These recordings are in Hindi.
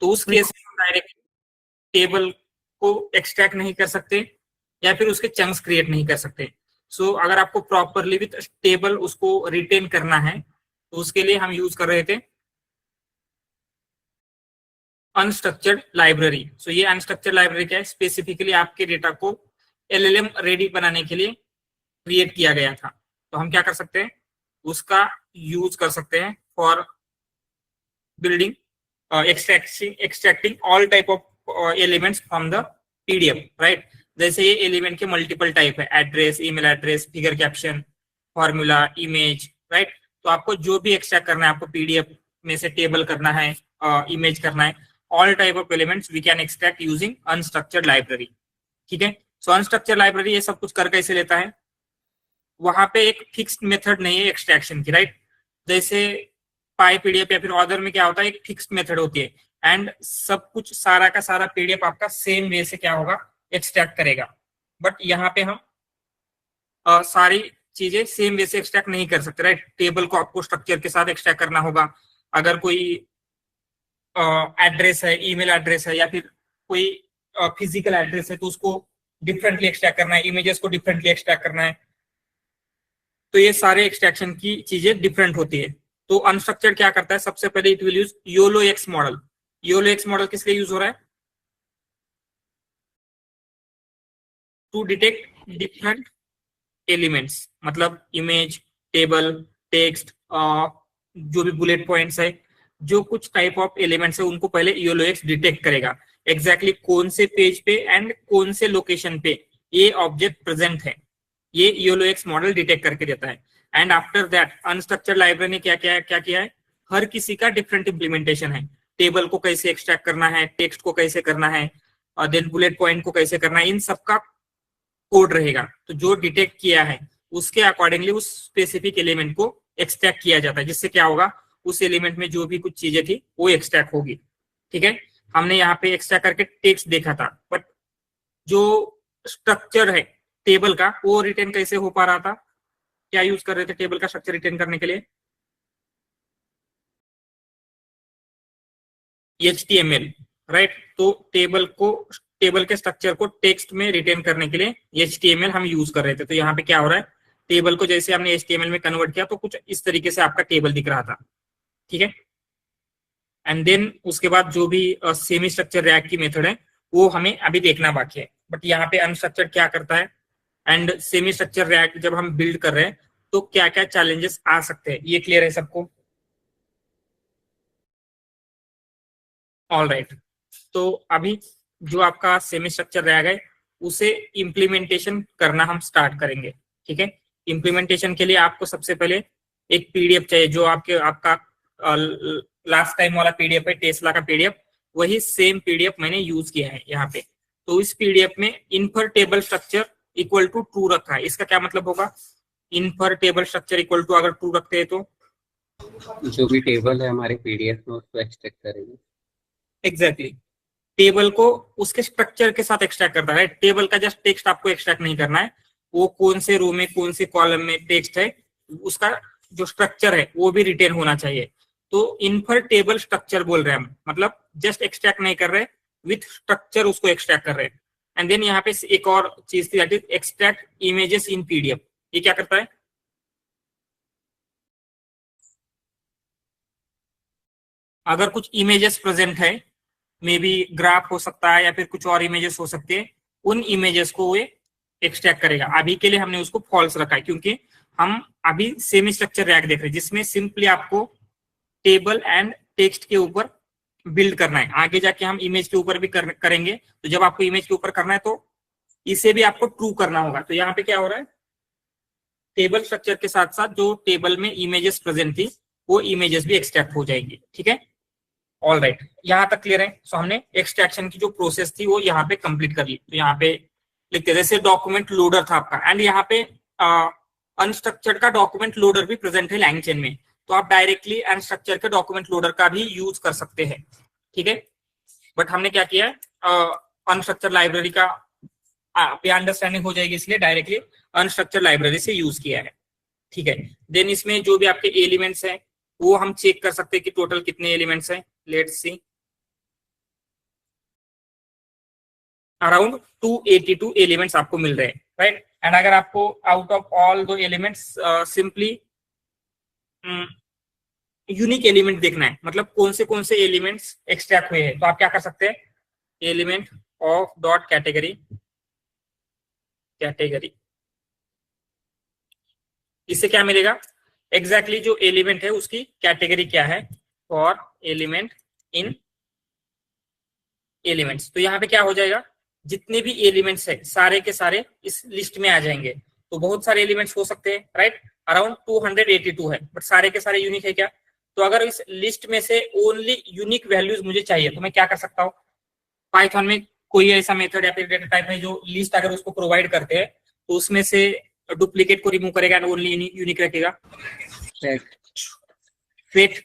तो उस केस में हम डायरेक्ट टेबल को एक्सट्रैक्ट नहीं कर सकते या फिर उसके चंक्स क्रिएट नहीं कर सकते। सो अगर आपको प्रॉपरली विथ टेबल उसको रिटेन करना है तो उसके लिए हम यूज कर रहे थे अनस्ट्रक्चर्ड लाइब्रेरी। सो ये अनस्ट्रक्चर्ड लाइब्रेरी क्या है, स्पेसिफिकली आपके डेटा को एलएलएम रेडी बनाने के लिए क्रिएट किया गया था। तो हम क्या कर सकते हैं, उसका यूज कर सकते हैं for building extracting all type of elements from the PDF, right. जैसे ये एलिमेंट के मल्टीपल टाइप है, address, email address, figure caption, formula, image, right. तो आपको जो भी एक्सट्रैक्ट करना है, आपको पीडीएफ में से टेबल करना है, इमेज करना है, all type of elements we can extract using unstructured library. ठीक है। सो अनस्ट्रक्चर्ड लाइब्रेरी ये सब कुछ कर कैसे लेता है, वहां पे एक फिक्स्ड मेथड नहीं है एक्सट्रैक्शन की, राइट। जैसे पाई पीडीएफ या फिर ऑर्डर में क्या होता है, एक फिक्स्ड मेथड होती है एंड सब कुछ सारा का सारा पीडीएफ आपका सेम वे से क्या होगा, एक्सट्रैक्ट करेगा। बट यहाँ पे हम सारी चीजें सेम वे से एक्सट्रैक्ट नहीं कर सकते, राइट। टेबल को आपको स्ट्रक्चर के साथ एक्सट्रैक्ट करना होगा। अगर कोई एड्रेस है, ईमेल एड्रेस है या फिर कोई फिजिकल एड्रेस है तो उसको डिफरेंटली एक्सट्रैक्ट करना है, इमेजेस को डिफरेंटली एक्सट्रैक्ट करना है। तो ये सारे एक्सट्रैक्शन की चीजें डिफरेंट होती है। तो अनस्ट्रक्चर्ड क्या करता है, सबसे पहले it will use YOLO x model. YOLO x model किस लिए यूज हो रहा है, टू डिटेक्ट डिफरेंट एलिमेंट्स, मतलब इमेज, टेबल, टेक्स्ट, जो भी बुलेट पॉइंट्स है, जो कुछ टाइप ऑफ एलिमेंट्स है उनको पहले योलो एक्स डिटेक्ट करेगा एग्जैक्टली कौन से पेज पे एंड कौन से लोकेशन पे ये ऑब्जेक्ट प्रेजेंट है, ये योलो एक्स मॉडल डिटेक्ट करके देता है। And after that unstructured library ने क्या किया है, हर किसी का डिफरेंट इंप्लीमेंटेशन है। टेबल को कैसे एक्सट्रैक्ट करना है, टेक्स्ट को कैसे करना है, और देन बुलेट पॉइंट को कैसे करना है, इन सबका कोड रहेगा। तो जो डिटेक्ट किया है उसके अकॉर्डिंगली उस स्पेसिफिक एलिमेंट को एक्सट्रैक्ट किया जाता है, जिससे क्या होगा, उस एलिमेंट में जो भी कुछ चीजें थी वो एक्सट्रैक्ट होगी। ठीक है। हमने यहाँ पे एक्सट्रैक्ट करके टेक्स्ट देखा था, बट जो स्ट्रक्चर है टेबल का वो रिटेन कैसे हो पा रहा था, क्या यूज कर रहे थे टेबल का स्ट्रक्चर रिटेन करने के लिए, HTML, राइट। तो टेबल के स्ट्रक्चर को टेक्स्ट में रिटेन करने के लिए HTML हम यूज कर रहे थे। तो यहाँ पे क्या हो रहा है, टेबल को जैसे हमने HTML में कन्वर्ट किया तो कुछ इस तरीके से आपका टेबल दिख रहा था। ठीक है। एंड देन उसके बाद जो भी सेमी स्ट्रक्चर रैग की मेथड है वो हमें अभी देखना बाकी है। बट यहाँ पे अनस्ट्रक्चर्ड क्या करता है एंड सेमी स्ट्रक्चर रैग जब हम बिल्ड कर रहे हैं तो क्या क्या चैलेंजेस आ सकते हैं, ये क्लियर है सबको। All right. तो अभी जो आपका सेमी स्ट्रक्चर रैग है उसे इम्प्लीमेंटेशन करना हम स्टार्ट करेंगे। ठीक है। इम्प्लीमेंटेशन के लिए आपको सबसे पहले एक पीडीएफ चाहिए, जो आपका लास्ट टाइम वाला पीडीएफ है, टेस्ला का पीडीएफ, वही सेम पीडीएफ मैंने यूज किया है यहाँ पे। तो इस पीडीएफ में infer table structure equal to true रखा है। इसका क्या मतलब होगा, infer table structure equal to अगर ट्रू रखते हैं तो जो भी टेबल है हमारे पीडीएफ में उसको एक्सट्रैक्ट करेंगे। एग्जैक्टली टेबल को उसके स्ट्रक्चर के साथ एक्सट्रैक्ट करता है। टेबल का जस्ट टेक्स्ट आपको एक्सट्रैक्ट नहीं करना है, वो कौन से रो में कौन से कॉलम में टेक्स्ट है उसका जो स्ट्रक्चर है वो भी रिटेन होना चाहिए। तो इन्फर टेबल स्ट्रक्चर बोल रहे हैं हम, मतलब जस्ट एक्सट्रैक्ट नहीं कर रहे, विथ स्ट्रक्चर उसको एक्सट्रैक्ट कर रहे हैं। एंड देन यहाँ पे एक और चीज थी, that is extract images in PDF. ये क्या करता है, अगर कुछ इमेजेस प्रेजेंट है, मे बी ग्राफ हो सकता है या फिर कुछ और इमेजेस हो सकते हैं, उन इमेजेस को वो एक्सट्रैक्ट करेगा। अभी के लिए हमने उसको फॉल्स रखा है क्योंकि हम अभी सेमी स्ट्रक्चर रैग देख रहे हैं जिसमें सिंपली आपको टेबल एंड टेक्स्ट के ऊपर बिल्ड करना है। आगे जाके हम इमेज के ऊपर भी करेंगे। तो जब आपको इमेज के ऊपर करना है तो इसे भी आपको ट्रू करना होगा। तो यहाँ पे क्या हो रहा है, टेबल स्ट्रक्चर के साथ साथ जो टेबल में इमेजेस प्रेजेंट थी वो इमेजेस भी एक्सट्रैक्ट हो जाएंगी। ठीक है। ऑल राइट, यहाँ तक क्लियर है। सो हमने एक्सट्रैक्शन की जो प्रोसेस थी वो यहाँ पे कंप्लीट कर ली। तो यहाँ पे लिखते जैसे डॉक्यूमेंट लोडर था आपका, एंड यहाँ पे अनस्ट्रक्चर्ड का डॉक्यूमेंट लोडर भी प्रेजेंट है लैंगचेन में, तो आप डायरेक्टली अनस्ट्रक्चर के डॉक्यूमेंट लोडर का भी यूज कर सकते हैं। ठीक है। बट हमने क्या किया है, अनस्ट्रक्चर लाइब्रेरी का अंडरस्टैंडिंग हो जाएगी इसलिए डायरेक्टली अनस्ट्रक्चर लाइब्रेरी से यूज किया है। ठीक है। देन इसमें जो भी आपके एलिमेंट्स हैं वो हम चेक कर सकते हैं कि टोटल कितने एलिमेंट्स हैं। लेट्स सी, अराउंड 282 एलिमेंट्स आपको मिल रहे हैं, राइट। एंड अगर आपको आउट ऑफ ऑल दो एलिमेंट्स सिंपली यूनिक एलिमेंट देखना है, मतलब कौन से एलिमेंट्स एक्सट्रैक्ट हुए हैं, तो आप क्या कर सकते हैं, एलिमेंट ऑफ डॉट कैटेगरी, इससे क्या मिलेगा, एग्जैक्टली जो एलिमेंट है उसकी कैटेगरी क्या है, और एलिमेंट इन एलिमेंट्स। तो यहाँ पे क्या हो जाएगा, जितने भी एलिमेंट्स है सारे के सारे इस लिस्ट में आ जाएंगे। तो बहुत सारे एलिमेंट्स हो सकते हैं, राइट, अराउंड 282 है, बट सारे के सारे यूनिक है क्या। तो अगर इस लिस्ट में से ओनली यूनिक वैल्यूज मुझे चाहिए तो मैं क्या कर सकता हूँ, पाइथन में कोई ऐसा मेथड या फिर डेटा टाइप है जो लिस्ट अगर उसको प्रोवाइड करते हैं तो उसमें से डुप्लीकेट को रिमूव करेगा एंड ओनली यूनिक रखेगा, सेट।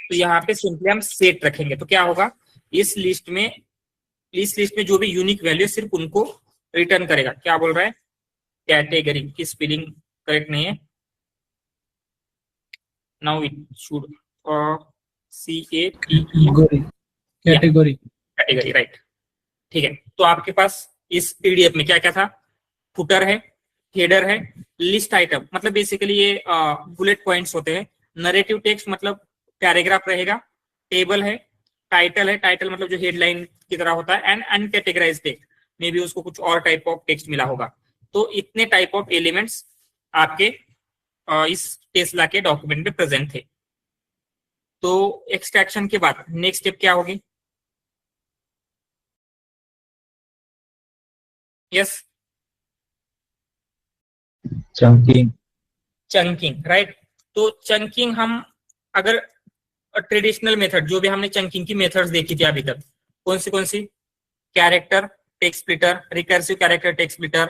तो यहाँ पे सिंपली हम सेट रखेंगे, तो क्या होगा, इस लिस्ट में जो भी यूनिक वैल्यू सिर्फ उनको रिटर्न करेगा। क्या बोल रहा है, कैटेगरी की स्पेलिंग करेक्ट नहीं है, now it should category, right, ठीक है। तो आपके पास इस पीडीएफ में क्या क्या था, फुटर है, हेडर है, लिस्ट आइटम मतलब बेसिकली ये बुलेट पॉइंट्स होते हैं, नरेटिव टेक्स्ट मतलब पैराग्राफ रहेगा, टेबल है, टाइटल मतलब जो हेडलाइन की तरह होता है, एंड अनकैटेगराइज्ड टेक्स्ट, मे बी उसको कुछ और टाइप ऑफ टेक्स्ट मिला होगा। तो इतने टाइप ऑफ एलिमेंट्स आपके इस टेस्ला के डॉक्यूमेंट में प्रेजेंट थे। तो एक्सट्रैक्शन के बाद नेक्स्ट स्टेप क्या होगी, यस, चंकिंग, राइट। तो चंकिंग हम अगर ट्रेडिशनल मेथड जो भी हमने चंकिंग की मेथड्स देखी थी अभी तक, कौन सी, character text splitter, recursive character text splitter,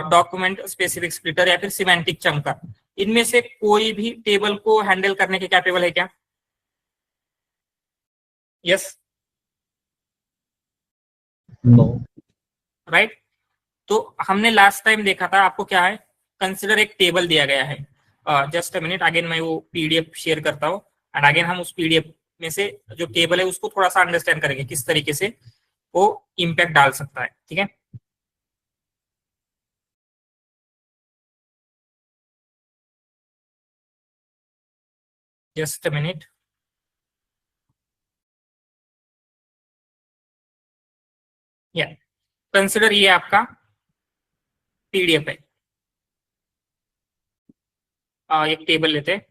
document specific splitter या फिर सिमेंटिक चंकर, इनमें से कोई भी टेबल को हैंडल करने के कैपेबल है क्या, यस, नो, राइट। तो हमने लास्ट टाइम देखा था, आपको क्या है, कंसिडर एक टेबल दिया गया है, जस्ट अ मिनट, अगेन मैं वो पीडीएफ शेयर करता हूँ एंड अगेन हम उस पीडीएफ में से जो टेबल है उसको थोड़ा सा अंडरस्टैंड करेंगे किस तरीके से वो इम्पैक्ट डाल सकता है, ठीक है। जस्ट अ मिनट, या कंसिडर ये आपका पीडीएफ है, एक टेबल लेते हैं,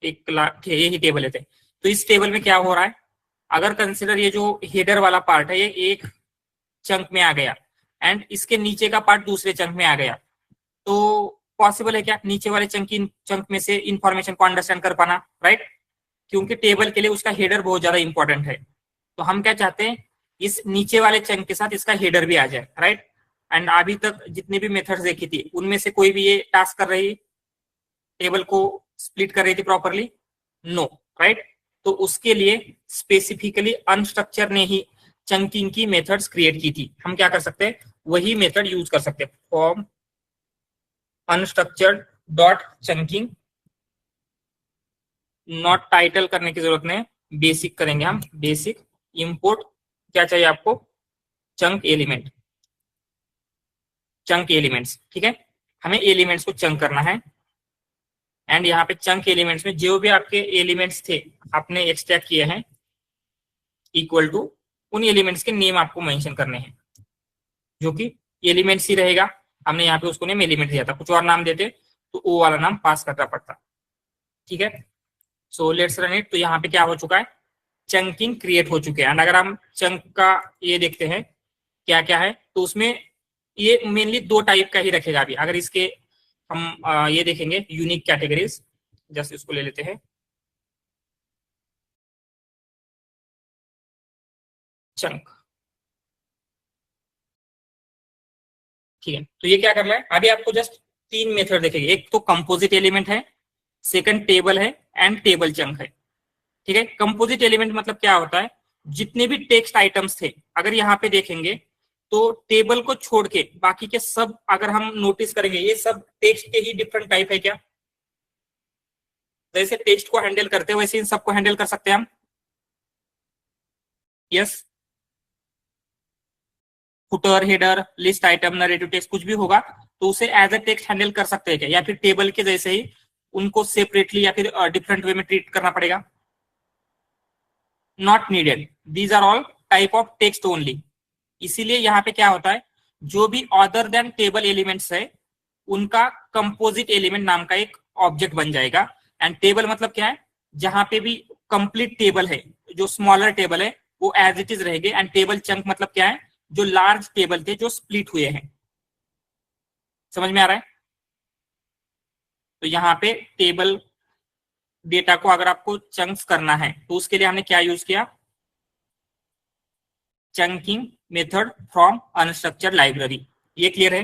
यही टेबल लेते हैं। तो इस टेबल में क्या हो रहा है, अगर कंसिडर ये जो हेडर वाला पार्ट है ये एक चंक में आ गया एंड इसके नीचे का पार्ट दूसरे चंक में आ गया, तो पॉसिबल है क्या नीचे वाले चंक में से इंफॉर्मेशन को अंडरस्टैंड कर पाना, राइट, क्योंकि टेबल के लिए उसका हेडर बहुत ज्यादा इंपॉर्टेंट है। तो हम क्या चाहते हैं, इस नीचे वाले चंक के साथ इसका हेडर भी आ जाए, राइट। एंड अभी तक जितने भी मेथड्स देखी थी उनमें से कोई भी ये टास्क कर रही, टेबल को स्प्लिट कर रही थी प्रॉपरली, नो, राइट। तो उसके लिए स्पेसिफिकली अनस्ट्रक्चर ने ही चंकिंग की मेथड्स क्रिएट की थी। हम क्या कर सकते हैं, वही मेथड यूज कर सकते हैं, form unstructured dot chunking, not title करने की जरूरत नहीं, बेसिक करेंगे हम, बेसिक इंपोर्ट, क्या चाहिए आपको, चंक एलिमेंट्स, ठीक है, हमें एलिमेंट्स को चंक करना है। एंड यहाँ पे चंक एलिमेंट्स में जो भी आपके एलिमेंट्स थे आपने एक्सट्रैक्ट किए हैं, इक्वल टू उन एलिमेंट्स के नेम आपको मेंशन करने हैं, जो कि एलिमेंट्स ही रहेगा। हमने यहाँ पे उसको नेम एलिमेंट दिया था, कुछ और नाम देते तो वो वाला नाम पास करना पड़ता, ठीक है। So let's run it. तो यहाँ पे क्या हो चुका है, चंकिंग क्रिएट हो चुके हैं। एंड अगर हम चंक का ये देखते हैं क्या क्या है, तो उसमें ये मेनली दो टाइप का ही रखेगा। अभी अगर इसके हम ये देखेंगे यूनिक कैटेगरीज, जैसे इसको ले लेते हैं, चंक, ठीक है। तो ये क्या कर रहा है, अभी आपको जस्ट तीन मेथड देखेंगे, एक तो कंपोजिट एलिमेंट है, सेकंड टेबल है एंड टेबल चंक है, ठीक है। कंपोजिट एलिमेंट मतलब क्या होता है, जितने भी टेक्स्ट आइटम्स थे अगर यहाँ पे देखेंगे तो टेबल को छोड़ के बाकी के सब अगर हम नोटिस करेंगे ये सब टेक्स्ट के ही डिफरेंट टाइप है क्या, जैसे टेक्स्ट को हैंडल करते हैं वैसे इन सबको हैंडल कर सकते हैं हम, yes. Footer, header, list item, narrative text कुछ भी होगा तो उसे एज अ टेक्स्ट हैंडल कर सकते हैं क्या, या फिर टेबल के जैसे ही उनको सेपरेटली या फिर डिफरेंट वे में ट्रीट करना पड़ेगा? Not needed, these are all type of text only. इसीलिए यहाँ पे क्या होता है, जो भी अदर देन टेबल एलिमेंट्स है उनका कंपोजिट एलिमेंट नाम का एक ऑब्जेक्ट बन जाएगा। एंड टेबल मतलब क्या है, जहां पे भी कंप्लीट टेबल है, जो स्मॉलर टेबल है वो एज इट इज रहेंगे। एंड टेबल चंक मतलब क्या है, जो लार्ज टेबल थे जो स्प्लिट हुए हैं। समझ में आ रहा है? तो यहाँ पे टेबल डेटा को अगर आपको चंक्स करना है तो उसके लिए हमने क्या यूज किया, chunking method from unstructured library. ये क्लियर है?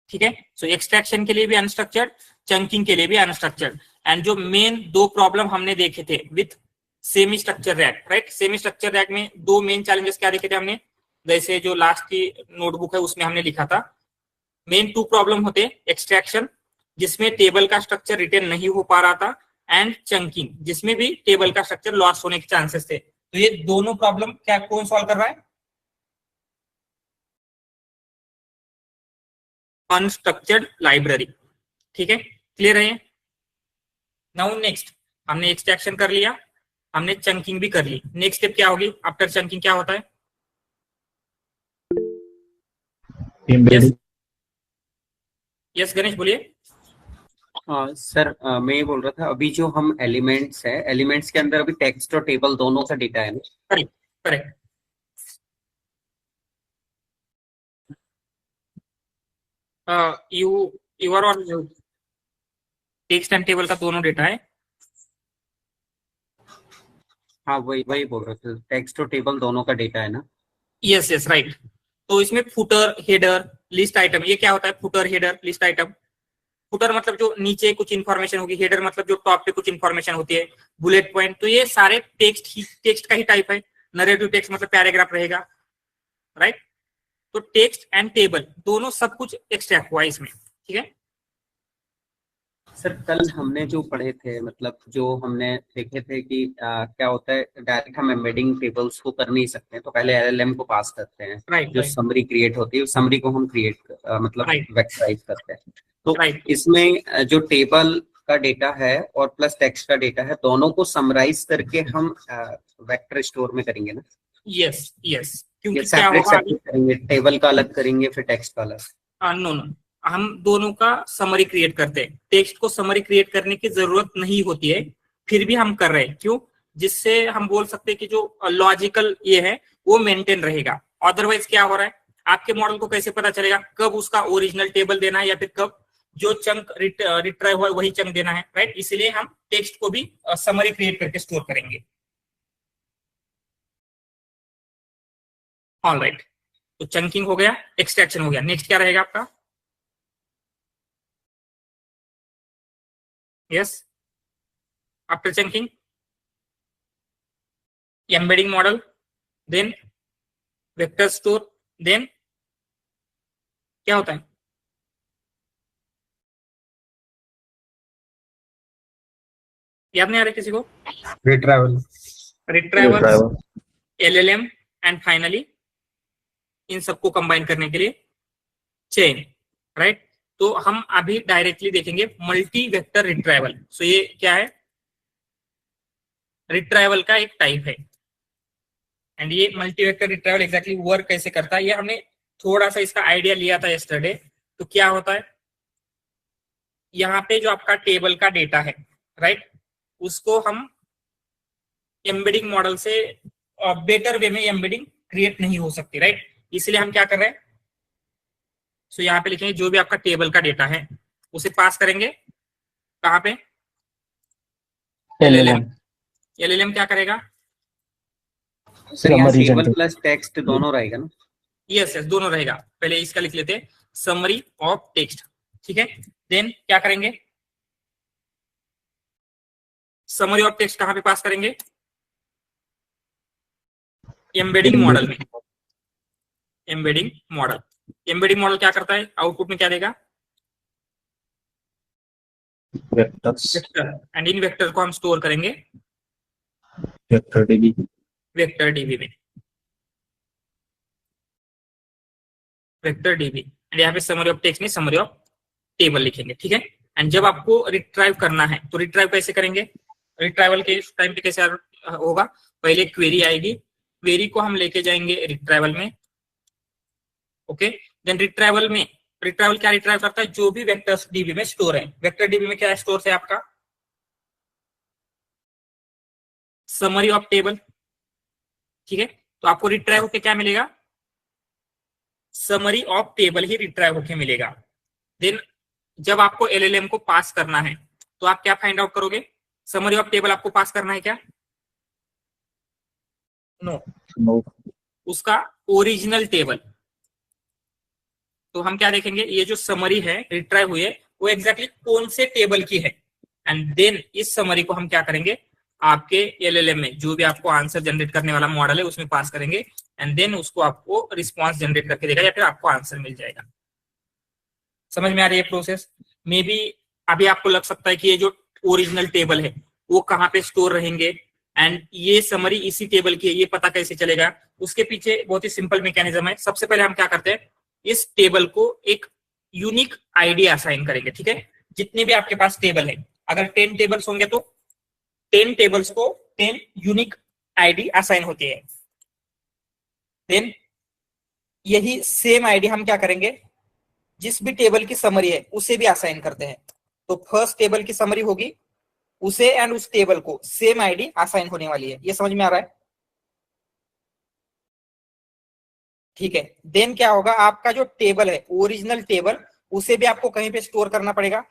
ठीक है। सो एक्सट्रैक्शन के लिए भी अनस्ट्रक्चर्ड, चंकिंग के लिए भी अनस्ट्रक्चर्ड। एंड जो मेन दो प्रॉब्लम हमने देखे थे with semi structure rack, right, semi structure rack में दो मेन चैलेंजेस क्या देखे थे हमने, जैसे जो लास्ट की नोटबुक है उसमें हमने लिखा था, मेन टू प्रॉब्लम होते एक्सट्रैक्शन जिसमें टेबल का स्ट्रक्चर रिटेन नहीं हो पा रहा था, एंड चंकिंग जिसमें भी टेबल का स्ट्रक्चर लॉस होने के चांसेस थे। तो ये दोनों प्रॉब्लम क्या कौन सॉल्व कर रहा है, अनस्ट्रक्चर्ड लाइब्रेरी। ठीक है, क्लियर है? नाउ नेक्स्ट, हमने एक्सट्रैक्शन कर लिया, हमने चंकिंग भी कर ली। नेक्स्ट स्टेप क्या होगी आफ्टर चंकिंग, क्या होता है? यस यस गणेश बोलिए। सर मैं ये बोल रहा था, अभी जो हम एलिमेंट्स है, एलिमेंट्स के अंदर अभी टेक्स्ट और टेबल दोनों का डेटा है ना? Correct correct. You you are on text and table का दोनों डेटा है। हाँ वही वही बोल रहे थे, टेक्स्ट और टेबल दोनों का डेटा है ना? Yes yes right. तो इसमें फुटर, हेडर, लिस्ट आइटम, ये क्या होता है, footer, header, list item. Footer मतलब जो नीचे कुछ इन्फॉर्मेशन होगी, हेडर मतलब जो टॉप पे कुछ इन्फॉर्मेशन होती है, बुलेट पॉइंट। तो ये सारे टेक्स्ट का ही टाइप है। नरेटिव टेक्स्ट मतलब पैराग्राफ रहेगा, राइट। तो टेक्स्ट एंड टेबल दोनों सब कुछ एक्सट्रैक्ट हुआ इसमें। ठीक है सर कल हमने जो पढ़े थे, मतलब जो हमने देखे थे कि क्या होता है, डायरेक्ट हम एम्बेडिंग टेबल्स को कर नहीं सकते, तो पहले एलएलएम को पास करते हैं। राइट जो राइट समरी क्रिएट होती है, समरी को हम मतलब राइट वेक्टराइज करते हैं। तो राइट। इसमें जो टेबल का डेटा है और प्लस टेक्स्ट का डेटा है, दोनों को समराइज करके हम वेक्टर स्टोर में करेंगे ना? यस यस, या क्योंकि क्या सेपरेट होगा अभी, सेपरेट करेंगे, टेबल का अलग करेंगे फिर टेक्स्ट का अलग? नो नो, हम दोनों का समरी क्रिएट करते हैं। टेक्स्ट को समरी क्रिएट करने की जरूरत नहीं होती है, फिर भी हम कर रहे हैं। क्यों? जिससे हम बोल सकते हैं कि जो लॉजिकल ये है वो मेंटेन रहेगा। अदरवाइज क्या हो रहा है, आपके मॉडल को कैसे पता चलेगा कब उसका ओरिजिनल टेबल देना है या फिर कब जो चंक रिट्राइव हुआ है वही चंक देना है, राइट। इसलिए हम टेक्स्ट को भी समरी क्रिएट करके स्टोर करेंगे। ऑल राइट, तो चंकिंग हो गया, एक्सट्रैक्शन हो गया। नेक्स्ट क्या रहेगा आपका? Yes, after chunking embedding model, then vector store, then क्या होता है? याद नहीं आ रहा किसी को? रिट्रैवल रिट्राइवल्स, एलएलएम, एंड फाइनली इन सबको कंबाइन करने के लिए चेन, राइट। तो हम अभी डायरेक्टली देखेंगे मल्टी वेक्टर रिट्राइवल। सो ये क्या है, रिट्राइवल का एक टाइप है। एंड ये multi vector retrieval exactly work कैसे करता है, ये हमने थोड़ा सा इसका आइडिया लिया था यस्टरडे। तो क्या होता है, यहाँ पे जो आपका टेबल का डेटा है, राइट, उसको हम एम्बेडिंग मॉडल से बेटर वे में एम्बेडिंग क्रिएट नहीं हो सकती, राइट। इसलिए हम क्या कर रहे हैं, सो यहाँ पे लिखेंगे जो भी आपका टेबल का डेटा है उसे पास करेंगे कहाँ पे, एलएलएम। एलएलएम क्या करेगा, सर यहाँ टेबल प्लस टेक्स्ट दोनों रहेगा ना? यस यस दोनों रहेगा। पहले इसका लिख लेते हैं, समरी ऑफ टेक्स्ट। ठीक है, देन क्या करेंगे, समरी ऑफ टेक्स्ट कहाँ पे पास करेंगे, एम्बेडिंग मॉडल में। एम्बेडिंग मॉडल, एम्बेडिंग मॉडल क्या करता है, आउटपुट में क्या देगा, vectors, vector. And in vector को हम स्टोर करेंगे वेक्टर डीबी वेक्टर डीबी में, वेक्टर डीबी एंड यहाँ पे समरी ऑफ टेक्स्ट में समरी ऑफ टेबल लिखेंगे, ठीक है। एंड जब आपको रिट्राइव करना है तो रिट्राइव कैसे करेंगे, रिट्राइवल के टाइम पे कैसे होगा, पहले क्वेरी आएगी, क्वेरी को हम लेके जाएंगे रिट्राइवल में, ओके। देन रिट्राइवल में, रिट्राइवल क्या रिट्राइव करता है, जो भी वेक्टर्स डीबी में स्टोर है, वेक्टर डीबी में क्या स्टोर है आपका, समरी ऑफ टेबल, ठीक है। तो आपको रिट्राइव होके क्या मिलेगा, summary of table he retrieve होके मिलेगा। देन जब आपको एलएलएम को पास करना है तो आप क्या फाइंड आउट करोगे, समरी ऑफ टेबल आपको पास करना है क्या, नो, उसका ओरिजिनल टेबल। तो हम क्या देखेंगे, ये जो समरी है रिट्राइव हुई है वो एग्जैक्टली कौन से टेबल की है, एंड देन इस समरी को हम क्या करेंगे, आपके एलएलएम में जो भी आपको आंसर जनरेट करने वाला मॉडल है उसमें पास करेंगे, एंड देन उसको आपको रिस्पॉन्स जनरेट करके देगा या फिर आपको आंसर मिल जाएगा। समझ में आ रही है प्रोसेस। मे बी अभी आपको लग सकता है कि ये जो ओरिजिनल टेबल है वो कहाँ पे स्टोर रहेंगे एंड ये समरी इसी टेबल की है, ये पता कैसे चलेगा। उसके पीछे बहुत ही सिंपल मैकेनिज्म है। सबसे पहले हम क्या करते हैं, इस टेबल को एक यूनिक आईडी असाइन करेंगे, ठीक है। जितने भी आपके पास टेबल है, अगर 10 टेबल्स होंगे तो 10 टेबल्स को 10 यूनिक आईडी असाइन होती है। देन यही सेम आईडी हम क्या करेंगे, जिस भी टेबल की समरी है उसे भी असाइन करते हैं। तो फर्स्ट टेबल की समरी होगी उसे एंड उस टेबल को सेम आईडी असाइन होने वाली है। ये समझ में आ रहा है, ठीक है। देन क्या होगा, आपका जो टेबल है ओरिजिनल टेबल उसे भी आपको कहीं पे स्टोर करना पड़ेगा।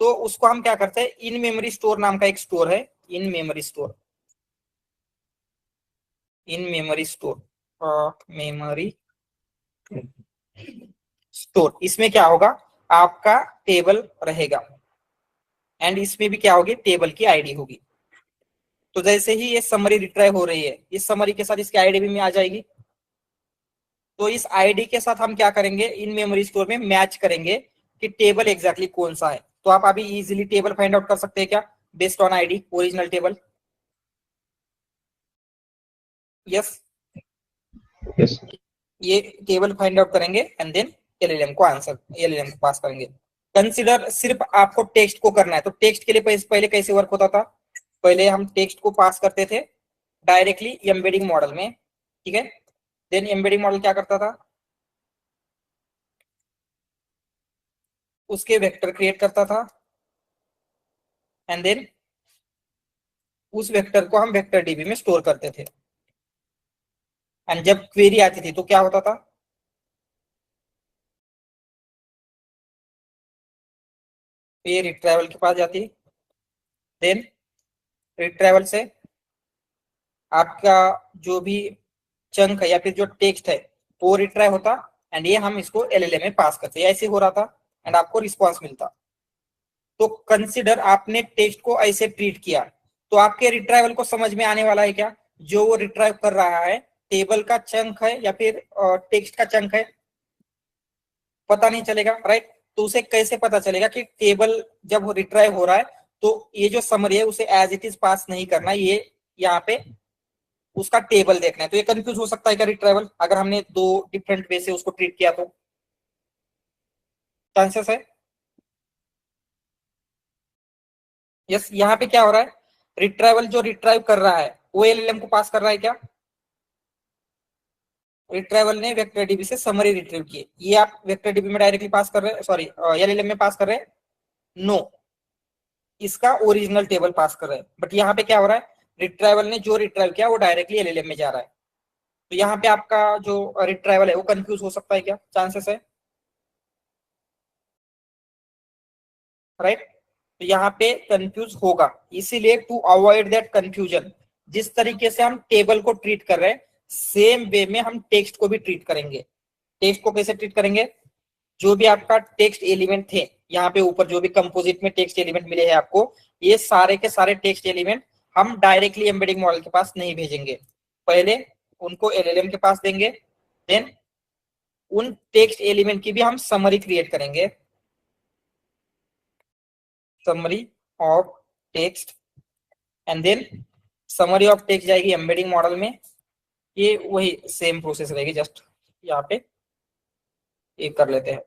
तो उसको हम क्या करते हैं, इन मेमोरी स्टोर नाम का एक स्टोर है, इन मेमोरी स्टोर, इन मेमोरी स्टोर, मेमोरी स्टोर। इसमें क्या होगा, आपका टेबल रहेगा एंड इसमें भी क्या होगी, टेबल की आईडी होगी। तो जैसे ही ये समरी रिट्राइव हो रही है, इस समरी के साथ इसकी आईडी भी में आ जाएगी। तो इस आईडी के साथ हम क्या करेंगे, इन मेमोरी स्टोर में मैच करेंगे कि टेबल एग्जैक्टली कौन सा है। तो आप अभी इजीली टेबल फाइंड आउट कर सकते हैं क्या, based on ID original table. Yes, ये टेबल फाइंड आउट करेंगे एंड देन एलएलएम को आंसर, एलएलएम को पास करेंगे। कंसीडर सिर्फ आपको टेक्स्ट को करना है। तो टेक्स्ट के लिए पहले कैसे वर्क होता था, पहले हम टेक्स्ट को पास करते थे डायरेक्टली एम्बेडिंग मॉडल में, ठीक है। देन एम्बेडिंग मॉडल क्या करता था, उसके वेक्टर क्रिएट करता था एंड देन उस वेक्टर को हम वेक्टर डीबी में स्टोर करते थे। एंड जब क्वेरी आती थी तो क्या होता था, ये रिट्राइवल के पास जाती, देन रिट्राइवल से आपका जो भी चंक है या फिर जो टेक्स्ट है वो रिट्राइव होता एंड ये हम इसको एलएलएम में पास करते, ऐसे हो रहा था एंड आपको रिस्पॉन्स मिलता। तो कंसिडर आपने टेक्स्ट को ऐसे ट्रीट किया तो आपके रिट्राइवल को समझ में आने वाला है क्या, जो वो रिट्राइव कर रहा है टेबल का चंक है या फिर टेक्स्ट का चंक है, पता नहीं चलेगा, राइट। तो उसे कैसे पता चलेगा कि टेबल जब रिट्राइव हो रहा है तो ये जो समरी है उसे एज इट इज पास नहीं करना, ये यहाँ पे उसका टेबल देखना है। तो ये कंफ्यूज हो सकता है क्या रिट्राइवल, अगर हमने दो डिफरेंट वे से उसको ट्रीट किया तो चांसेस है। यस, यहाँ पे क्या हो रहा है, रिट्राइवल जो रिट्राइव कर रहा है वो एलएलएम को पास कर रहा है क्या, रिट्राइवल ने वेक्टर डीबी से समरी रिट्रीव की, ये आप वेक्टर डीबी में डायरेक्टली पास कर रहे हैं, सॉरी एलएलएम में पास कर रहे हैं, नो, इसका ओरिजिनल टेबल पास कर रहे हैं। बट यहाँ पे क्या हो रहा है, रिट्राइवल ने जो रिट्राइव किया वो डायरेक्टली एलएलएम में जा रहा है। तो यहाँ पे आपका जो रिट्राइवल है वो कंफ्यूज हो सकता है क्या, चांसेस है, राइट। तो यहाँ पे कंफ्यूज होगा, इसीलिए टू अवॉइड दैट कंफ्यूजन जिस तरीके से हम टेबल को ट्रीट कर रहे हैं सेम वे में हम टेक्स्ट को भी ट्रीट करेंगे। टेक्स्ट को कैसे ट्रीट करेंगे, जो भी आपका टेक्स्ट एलिमेंट थे यहाँ पे ऊपर जो भी कंपोजिट में टेक्स्ट एलिमेंट मिले हैं आपको, ये सारे के सारे टेक्स्ट एलिमेंट हम डायरेक्टली एम्बेडिंग मॉडल के पास नहीं भेजेंगे, पहले उनको एलएलएम के पास देंगे। देन उन टेक्स्ट एलिमेंट की भी हम समरी क्रिएट करेंगे, summary of text, and then summary of text जाएगी एम्बेडिंग मॉडल में, ये वही सेम प्रोसेस रहेगी, जस्ट यहाँ पे एक कर लेते हैं।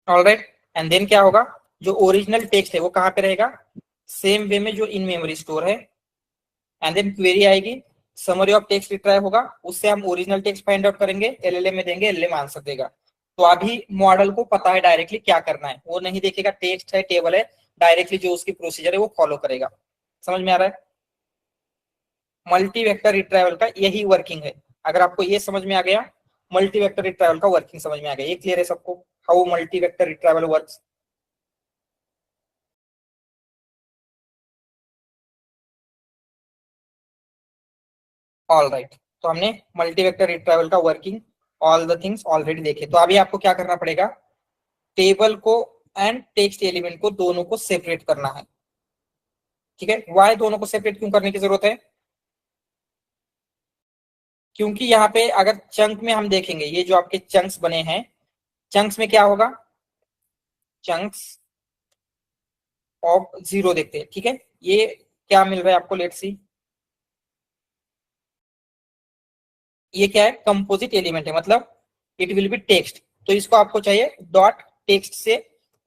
ऑलराइट, एंड देन क्या होगा, जो ओरिजिनल टेक्स्ट है वो कहाँ पे रहेगा, सेम वे में जो इन मेमोरी स्टोर है। एंड देन क्वेरी आएगी, समरी ऑफ टेक्स्ट रिट्राइव होगा, उससे हम ओरिजिनल टेक्स्ट फाइंड आउट करेंगे, एलएलएम में देंगे, एलएलएम आंसर देगा। तो अभी मॉडल को पता है डायरेक्टली क्या करना है, वो नहीं देखेगा टेक्स्ट है टेबल है, डायरेक्टली जो उसकी प्रोसीजर है वो फॉलो करेगा। समझ में आ रहा है? मल्टी वेक्टर रिट्राइवल का यही वर्किंग है। अगर आपको ये समझ में आ गया, मल्टी वेक्टर रिट्राइवल का वर्किंग समझ में आ गया, ये क्लियर है सबको, how multi vector retrieval works? All right, तो हमने मल्टी वेक्टर रिट्राइवल का working all the things already देखे। तो अभी आपको क्या करना पड़ेगा, टेबल को एंड टेक्स्ट एलिमेंट को दोनों को सेपरेट करना है। ठीक है, वाई दोनों को सेपरेट क्यों करने की जरूरत है? क्योंकि यहाँ पे अगर चंक में हम देखेंगे, ये जो आपके चंक्स बने हैं, चंक्स में क्या होगा, चंक्स ऑफ 0 देखते हैं। ठीक है, ये क्या मिल रहा है आपको, लेट्स सी, ये क्या है, कंपोजिट एलिमेंट है, मतलब इट विल बी टेक्स्ट। तो इसको आपको चाहिए डॉट टेक्स्ट से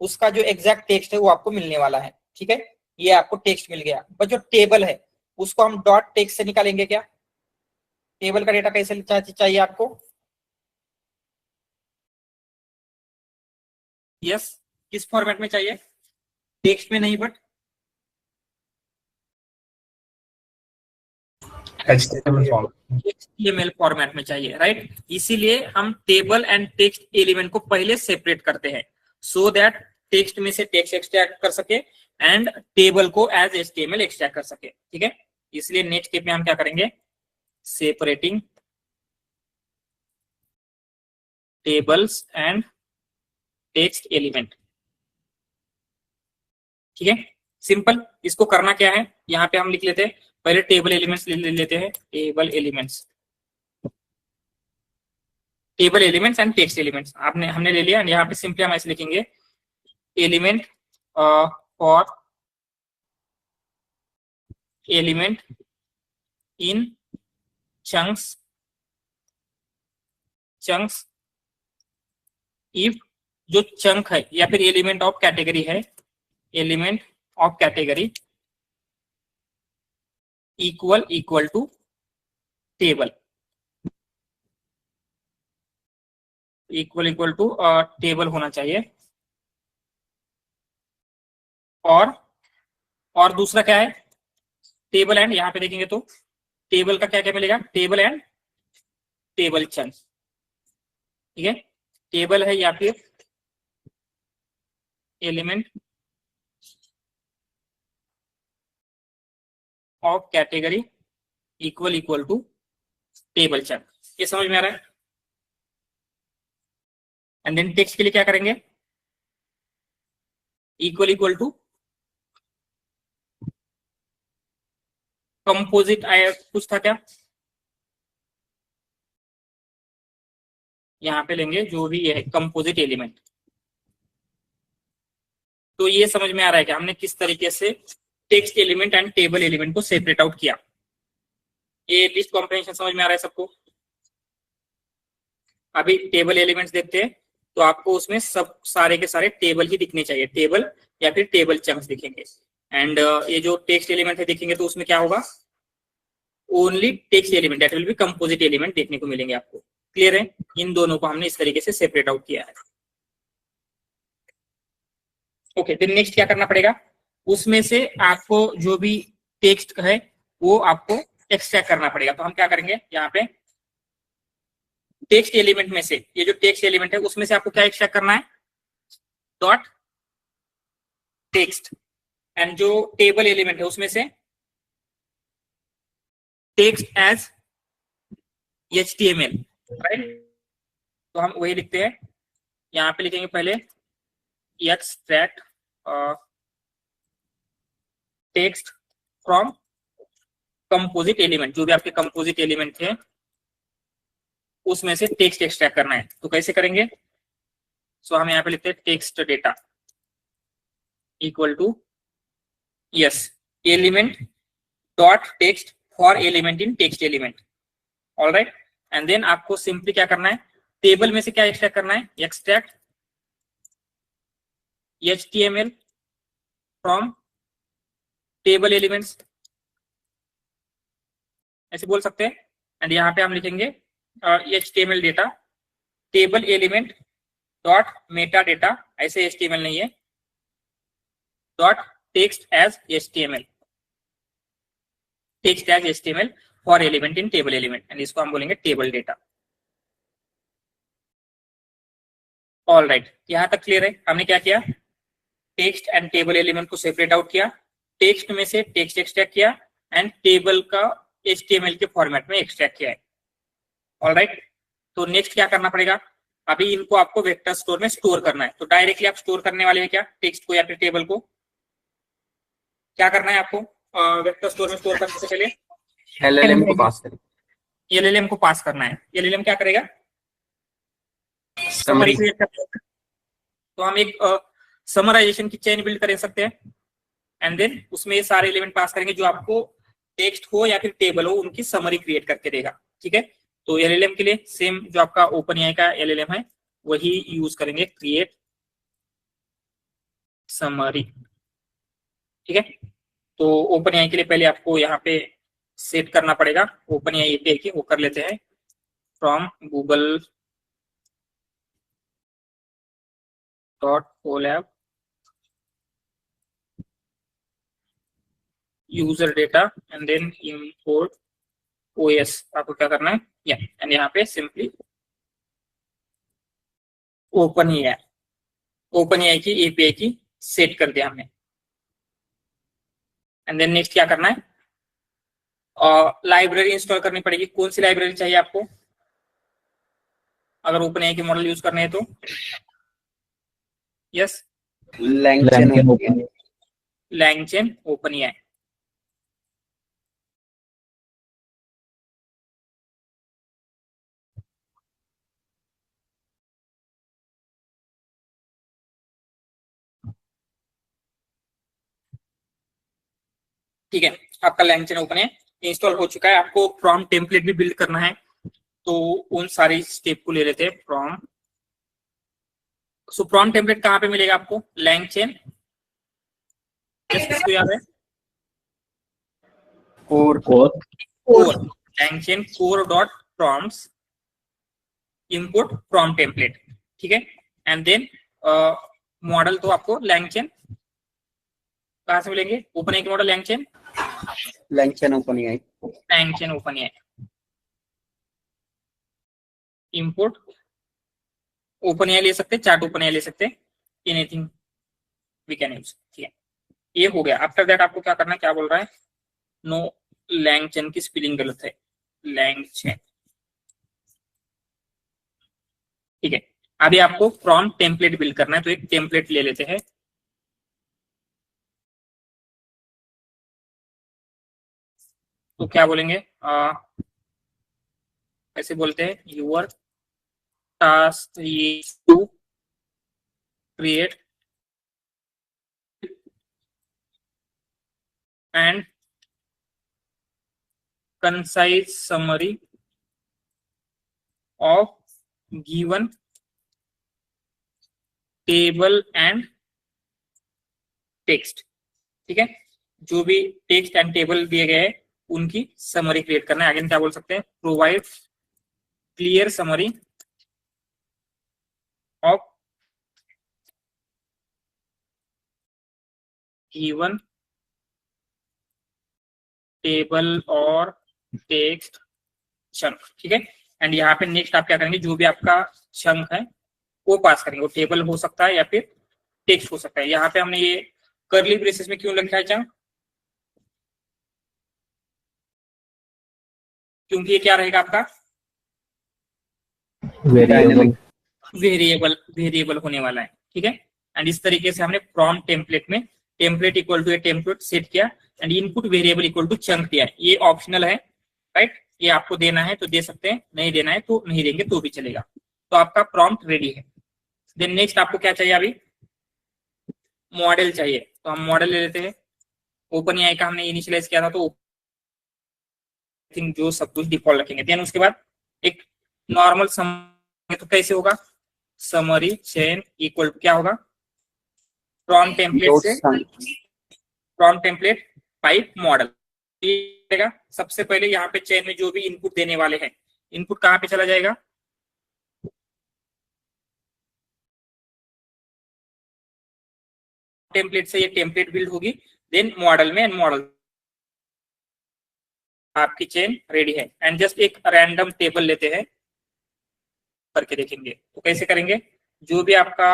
उसका जो एग्जैक्ट टेक्स्ट है वो आपको मिलने वाला है। ठीक है, ये आपको टेक्स्ट मिल गया, बट जो टेबल है उसको हम डॉट टेक्स्ट से निकालेंगे क्या? टेबल का डेटा कैसे चाहिए आपको? यस, किस फॉर्मेट में चाहिए? टेक्स्ट में नहीं, बट HTML फॉर्मेट में चाहिए, राइट? इसीलिए हम टेबल एंड टेक्स्ट एलिमेंट को पहले सेपरेट करते हैं, सो दैट टेक्स्ट में से टेक्स्ट एक्सट्रैक्ट कर सके एंड टेबल को एज HTML एक्सट्रैक्ट कर सके। ठीक है, इसलिए नेक्स्ट स्टेप में हम क्या करेंगे, separating tables and text element. ठीक है, सिंपल। इसको करना क्या है, यहाँ पे हम लिख लेते हैं, पहले टेबल एलिमेंट्स ले लेते हैं, table elements, table elements and text elements आपने हमने ले लिया। यहाँ पे सिंपली हम ऐसे लिखेंगे, element for element in chunks chunks if जो चंक है या फिर एलिमेंट ऑफ कैटेगरी है, element of category equal to table, equal to table होना चाहिए। और दूसरा क्या है, टेबल एंड, यहाँ पे देखेंगे तो टेबल का क्या क्या मिलेगा, टेबल एंड टेबल चंक। ठीक है, टेबल है या फिर element of category equal to table chunk. ये समझ में आ रहा है? एंड देन टेक्स्ट के लिए क्या करेंगे, इक्वल टू कंपोजिट आया, कुछ था क्या, यहाँ पे लेंगे जो भी ये है कंपोजिट एलिमेंट। तो ये समझ में आ रहा है कि हमने किस तरीके से text element and table element को सेपरेट आउट किया। ये लिस्ट कॉम्प्रिहेंशन समझ में आ रहा है सबको? अभी टेबल एलिमेंट्स देखते हैं, तो आपको उसमें सब सारे के सारे टेबल ही दिखने चाहिए, टेबल या फिर टेबल चंक्स दिखेंगे। एंड ये जो टेक्स्ट एलिमेंट है देखेंगे तो उसमें क्या होगा, only text element that will B composite element देखने को मिलेंगे आपको। क्लियर है? इन दोनों को हमने इस तरीके से सेपरेट आउट किया है। ओके, देन नेक्स्ट क्या करना पड़ेगा, उसमें से आपको जो भी टेक्स्ट है वो आपको एक्सट्रैक्ट करना पड़ेगा। तो हम क्या करेंगे, यहाँ पे टेक्स्ट एलिमेंट में से, ये जो टेक्स्ट एलिमेंट है उसमें से आपको क्या एक्सट्रैक्ट करना है, डॉट टेक्स्ट। एंड जो टेबल एलिमेंट है उसमें से टेक्स्ट एज HTML, राइट? तो हम वही लिखते हैं, यहाँ पे लिखेंगे पहले extract text from composite element, जो भी आपके कंपोजिट एलिमेंट थे उसमें से टेक्स्ट एक्सट्रैक्ट करना है। तो कैसे करेंगे, सो हम यहाँ पे लिखते हैं text data, equal to yes element dot text for element in text element. Alright, and then आपको सिंपली क्या करना है, टेबल में से क्या एक्सट्रैक्ट करना है, extract HTML from table elements, ऐसे बोल सकते हैं। एंड यहाँ पे हम लिखेंगे HTML data table element dot meta data, ऐसे HTML नहीं है, dot text as HTML, text as HTML for element in table element, and इसको हम बोलेंगे टेबल डेटा। ऑल राइट, यहां तक क्लियर है। हमने क्या किया, टेक्स्ट एंड टेबल एलिमेंट को सेपरेट आउट किया, टेक्स्ट में से टेक्स्ट एक्सट्रैक्ट किया एंड टेबल का HTML के फॉर्मेट में एक्सट्रैक्ट किया है। ऑल राइट, तो नेक्स्ट क्या करना पड़ेगा, अभी इनको आपको वेक्टर स्टोर में स्टोर करना है। तो डायरेक्टली आप स्टोर करने वाले हैं क्या, टेक्स्ट को या फिर टेबल को, क्या करना है आपको वेक्टर स्टोर में स्टोर करने से पहले LLM को पास करें, LLM को पास करना है। LLM क्या करेगा, समरी क्रिएट करेगा। तो हम एक समराइजेशन की चेन बिल्ड कर सकते हैं एंड देन उसमें ये सारे एलिमेंट पास करेंगे जो आपको टेक्स्ट हो या फिर टेबल हो उनकी समरी क्रिएट करके देगा। ठीक है, तो LLM के लिए सेम जो आपका OpenAI का LLM है वही यूज करेंगे, क्रिएट समरी। ठीक है, तो OpenAI के लिए पहले आपको यहाँ पे सेट करना पड़ेगा OpenAI API की, वो कर लेते हैं from Google .colab user data and then import OS। आपको क्या करना है, एंड यहाँ पे सिंपली OpenAI की API की सेट कर दिया हमने। एंड देन नेक्स्ट क्या करना है, लाइब्रेरी इंस्टॉल करनी पड़ेगी। कौन सी लाइब्रेरी चाहिए आपको अगर OpenAI के मॉडल यूज करने हैं तो, यस LangChain OpenAI। ठीक है, आपका LangChain OpenAI इंस्टॉल हो चुका है। आपको प्रॉम्प्ट टेम्पलेट भी बिल्ड करना है, तो उन सारी स्टेप को ले लेते हैं। प्रॉम्प्ट, सो प्रॉम्प्ट टेम्पलेट कहाँ पे मिलेगा आपको, LangChain, किसको याद है, core LangChain core.prompts input prompt template। ठीक है, एंड देन मॉडल तो आपको LangChain कहाँ से मिलेंगे, OpenAI के model LangChain OpenAI import OpenAI ले सकते, चार्ट OpenAI ले सकते, एनीथिंग वी कैन यूज। ठीक है, ये हो गया। आफ्टर दैट आपको क्या करना है, क्या बोल रहा है, नो LangChain की स्पेलिंग गलत है, LangChain। ठीक है, अभी आपको प्रॉम्प्ट टेम्पलेट बिल्ड करना है, तो एक टेम्पलेट ले लेते हैं। तो क्या बोलेंगे, ऐसे बोलते हैं, your task is to create and concise summary of given table and text। ठीक है, जो भी टेक्स्ट एंड टेबल दिए गए हैं उनकी समरी क्रिएट करना है। अगेन क्या बोल सकते हैं, provide clear summary of given table और टेक्स्ट चंक। ठीक है, एंड यहाँ पे नेक्स्ट आप क्या करेंगे, जो भी आपका चंक है वो पास करेंगे, वो टेबल हो सकता है या फिर टेक्स्ट हो सकता है। यहाँ पे हमने ये कर्ली ब्रेसेस में क्यों लिखा है चंक, क्योंकि ये क्या रहेगा आपका वेरिएबल होने वाला है। ठीक है, एंड इस तरीके से हमने प्रॉम्प्ट टेम्पलेट में template equal to a template set किया and input variable equal to chunk दिया। ये ऑप्शनल है, राइट, ये आपको देना है तो दे सकते हैं, नहीं देना है तो नहीं देंगे तो भी चलेगा। तो आपका प्रॉम्प्ट रेडी है। देन नेक्स्ट आपको क्या चाहिए, अभी मॉडल चाहिए, तो हम मॉडल ले लेते हैं। ओपन एआई का हमने इनिशियलाइज किया था, तो थिंक जो सब कुछ डिफॉल्ट रखेंगे। देन उसके बाद एक नॉर्मल सम, तो कैसे होगा, समरी चेन इक्वल क्या होगा, फ्रॉम टेम्पलेट लोड से सम। From template pipe model. सबसे पहले यहाँ पे चेन में जो भी इनपुट देने वाले हैं, इनपुट कहाँ पे चला जाएगा, टेम्पलेट से ये टेम्पलेट बिल्ड होगी, देन मॉडल में, मॉडल आपकी चेन रेडी है। एंड जस्ट एक रैंडम टेबल लेते हैं, करके देखेंगे तो कैसे करेंगे, जो भी आपका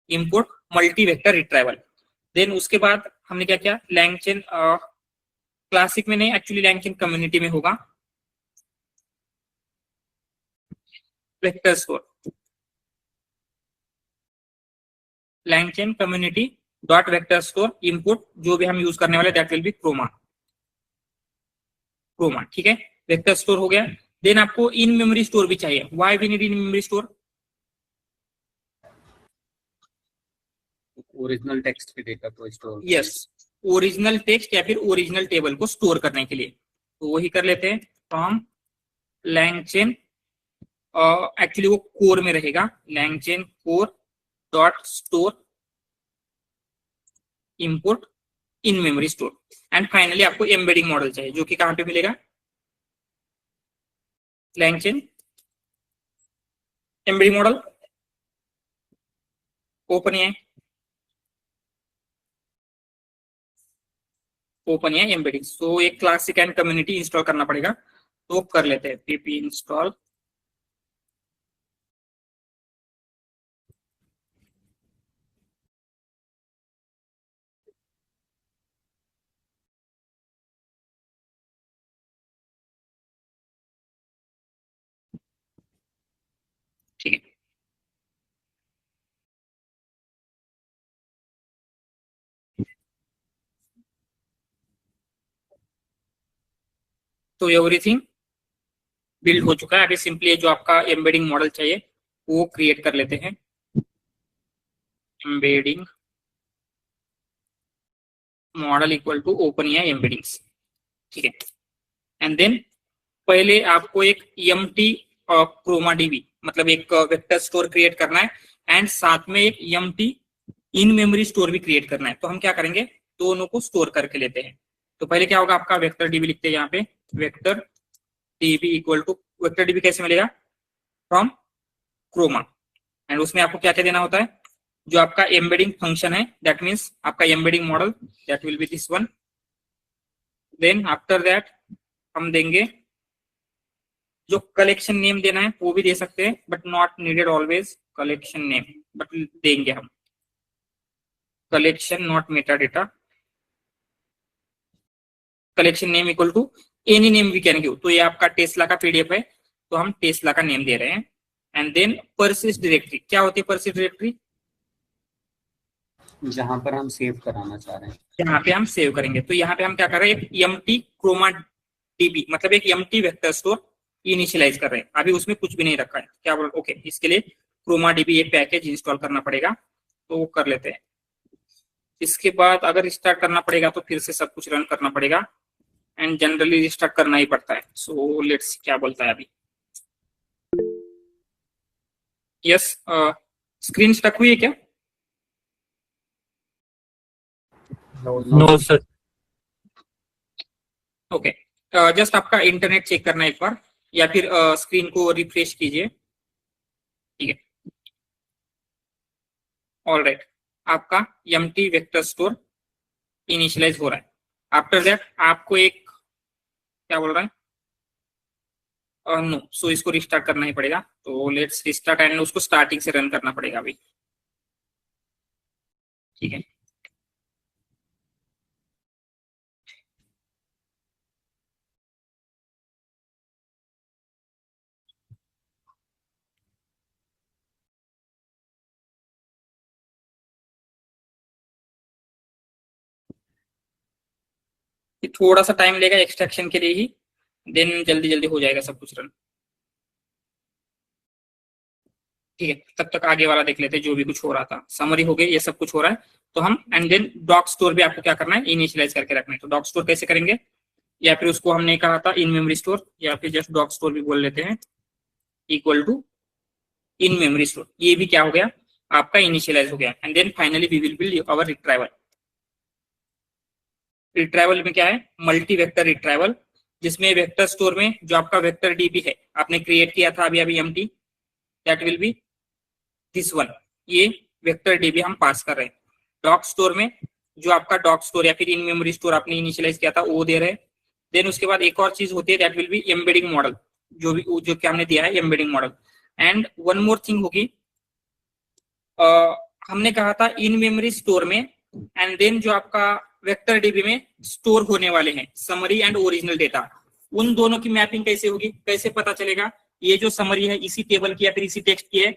import multi vector retrieval. Then उसके बाद हमने क्या किया, लैंगचेन क्लासिक में नहीं, एक्चुअली लैंगचेन कम्युनिटी में होगा, vector store, LangChain community dot vector store input जो भी हम यूज करने वाले that will be Chroma, Chroma, ठीक है, वेक्टर स्टोर हो गया। देन आपको इन मेमोरी स्टोर भी चाहिए, why we need in memory store, original text के डेटा को स्टोर, यस, ओरिजिनल टेक्स्ट या फिर ओरिजिनल टेबल को स्टोर करने के लिए, तो वही कर लेते हैं फ्रॉम लैंगचेन, एक्चुअली वो कोर में रहेगा, LangChain core dot store import in memory store. And finally आपको एम्बेडिंग मॉडल चाहिए जो कि कहां पे मिलेगा, लैंगचेन एम्बेडिंग मॉडल ओपन है, ओपन है एम्बेडिंग। सो एक क्लासिक एंड कम्युनिटी इंस्टॉल करना पड़ेगा, तो कर लेते हैं pip इंस्टॉल, ठीक है। तो एवरीथिंग बिल्ड हो चुका है, अभी सिंपली जो आपका एम्बेडिंग मॉडल चाहिए वो क्रिएट कर लेते हैं, embedding model equal to OpenAI embeddings, ठीक है। एंड देन पहले आपको एक empty क्रोमा डीबी मतलब एक वेक्टर स्टोर क्रिएट करना है, एंड साथ में एक empty इन मेमोरी स्टोर भी क्रिएट करना है। तो हम क्या करेंगे, दोनों को स्टोर करके लेते हैं। तो पहले क्या होगा, आपका वेक्टर डीबी लिखते हैं यहाँ पे, vector DB equal to, vector DB कैसे मिलेगा, फ्रॉम क्रोमा, एंड उसमें आपको क्या क्या देना होता है, जो आपका एम्बेडिंग फंक्शन है, दैट मीन्स आपका embedding model, that will be this one. Then after that हम देंगे जो कलेक्शन नेम देना है वो भी दे सकते हैं, but not needed always collection name, but देंगे हम collection not meta data, collection name equal to any name we can give. तो ये आपका टेस्ला का पीडीएफ है, तो हम टेस्ला का नेम दे रहे हैं। एंड देन परसिस्ट डायरेक्टरी, क्या होती है परसिस्ट डायरेक्टरी, जहां पर हम सेव कराना चाह रहे हैं, यहाँ पे हम सेव करेंगे। तो यहाँ पे हम क्या कर रहे हैं, एक empty क्रोमा डीबी मतलब एक empty वेक्टर स्टोर इनिशियलाइज कर रहे हैं, अभी उसमें कुछ भी नहीं रखा है, क्या बोल, ओके। इसके लिए क्रोमा डीबी एक पैकेज इंस्टॉल करना पड़ेगा, तो वो कर लेते हैं। इसके बाद अगर स्टार्ट करना पड़ेगा तो फिर से सब कुछ रन करना पड़ेगा, एंड जनरली स्टार्ट करना ही पड़ता है। सो लेट्स क्या बोलता है अभी, यस, स्क्रीन स्टक हुई है क्या, नो सर। ओके, जस्ट आपका इंटरनेट चेक करना एक बार, या फिर स्क्रीन को रिफ्रेश कीजिए, ठीक है। ऑल राइट, आपका empty वेक्टर स्टोर इनिशियलाइज हो रहा है। आफ्टर दैट आपको एक क्या बोल रहा है, नो, सो इसको रिस्टार्ट करना ही पड़ेगा। तो लेट्स रिस्टार्ट एंड उसको स्टार्टिंग से रन करना पड़ेगा अभी, ठीक है। ये थोड़ा सा टाइम लेगा एक्सट्रैक्शन के लिए ही, देन जल्दी जल्दी हो जाएगा सब कुछ रन, ठीक है। तब तक आगे वाला देख लेते हैं, जो भी कुछ हो रहा था, समरी हो गई, ये सब कुछ हो रहा है। तो हम एंड देन डॉक स्टोर भी आपको क्या करना है, इनिशियलाइज करके रखना है। तो डॉक स्टोर कैसे करेंगे, या फिर उसको हमने कहा था इन मेमोरी स्टोर, या फिर जस्ट डॉक स्टोर भी बोल लेते हैं, equal to in memory store. ये भी क्या हो गया, आपका इनिशियलाइज हो गया। And then finally we will build our retrieval. Retrieval में क्या है, मल्टी वेक्टर रिट्राइवल, जिसमें वेक्टर स्टोर में जो आपका वेक्टर डीबी है आपने क्रिएट किया था अभी अभी empty, that will be this one, ये वेक्टर डीबी हम पास कर रहे हैं। डॉक स्टोर में जो आपका डॉक स्टोर या फिर इन मेमोरी स्टोर आपने इनिशियलाइज किया था वो दे रहे हैं। देन उसके बाद एक और चीज होती है, that will B embedding model, जो क्या हमने दिया है embedding model. And one more thing होगी, हमने कहा था इन मेमोरी स्टोर में, एंड देन जो आपका वेक्टर डीबी में स्टोर होने वाले हैं समरी एंड ओरिजिनल डेटा, उन दोनों की मैपिंग कैसे होगी, कैसे पता चलेगा ये जो समरी है इसी टेबल की या फिर इसी टेक्स्ट की है?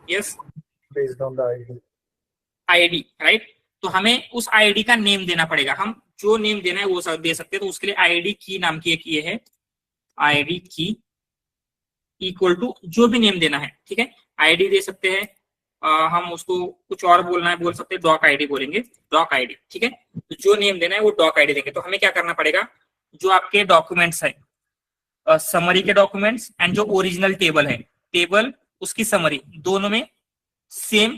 Yes, based on the ID. ID, right. तो हमें उस आईडी का नेम देना पड़ेगा, हम जो नेम देना है वो सब दे सकते हैं। तो उसके लिए आईडी की नाम की एक ये है, आईडी की इक्वल टू जो भी नेम देना है, ठीक है। आईडी दे सकते हैं, हम उसको कुछ और बोलना है बोल सकते हैं, डॉक आईडी बोलेंगे, डॉक आईडी, ठीक है। तो जो नेम देना है वो डॉक आईडी देंगे। तो हमें क्या करना पड़ेगा, जो आपके डॉक्यूमेंट्स है, समरी के डॉक्यूमेंट्स एंड जो ओरिजिनल टेबल है, टेबल उसकी समरी दोनों में सेम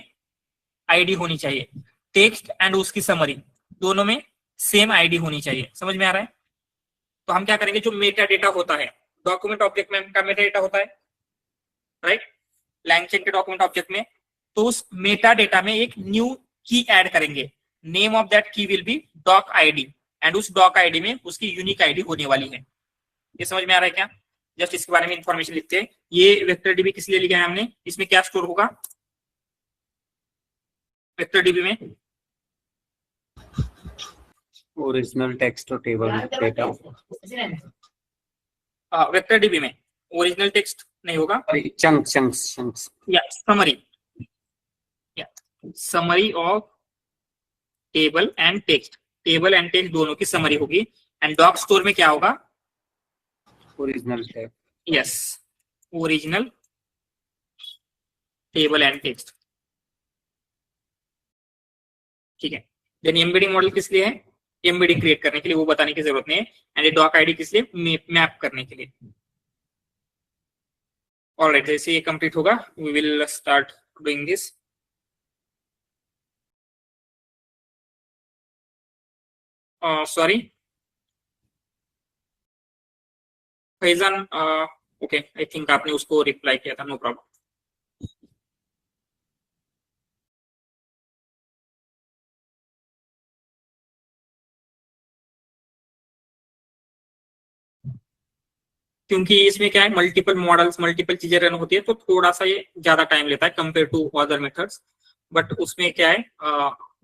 आईडी होनी चाहिए, टेक्स्ट एंड उसकी समरी दोनों में सेम आईडी होनी चाहिए। समझ में आ रहा है? तो हम क्या करेंगे, जो मेटा डेटा होता है डॉक्यूमेंट ऑब्जेक्ट में का मेटा डेटा होता है, राइट, लैंगचेन के डॉक्यूमेंट ऑब्जेक्ट में, तो उस मेटा डेटा में एक न्यू की ऐड करेंगे, name of that key will be doc ID, and उस डॉक आईडी में उसकी यूनिक आईडी होने वाली है। ये समझ में आ रहा है क्या? जस्ट इसके बारे में इंफॉर्मेशन लिखते हैं। ये वेक्टर डीबी किस लिए लिखा है हमने, इसमें क्या स्टोर होगा वेक्टर डीबी में? ओरिजिनल टेक्स्ट और टेबल डेटा। वेक्टर डीबी में ओरिजिनल टेक्स्ट नहीं होगा, चंक्स या समरी, या summary of table and text, table and text दोनों की समरी होगी। एंड डॉक स्टोर में क्या होगा, original text, yes, original table and text, ठीक है। देन एम्बेडिंग मॉडल किस लिए है, एम्बेडिंग क्रिएट करने के लिए, वो बताने की जरूरत नहीं है। एंड ये डॉक आईडी किस लिए, मैप करने के लिए। ऑलराइट, जैसे ये कंप्लीट होगा we will start doing this. Sorry Faizan, okay, I think आपने उसको रिप्लाई किया था, नो प्रॉब्लम। क्योंकि इसमें क्या है, मल्टीपल मॉडल्स, मल्टीपल चीजें रन होती है, तो थोड़ा सा ये ज्यादा टाइम लेता है compare to other methods. But उसमें क्या है,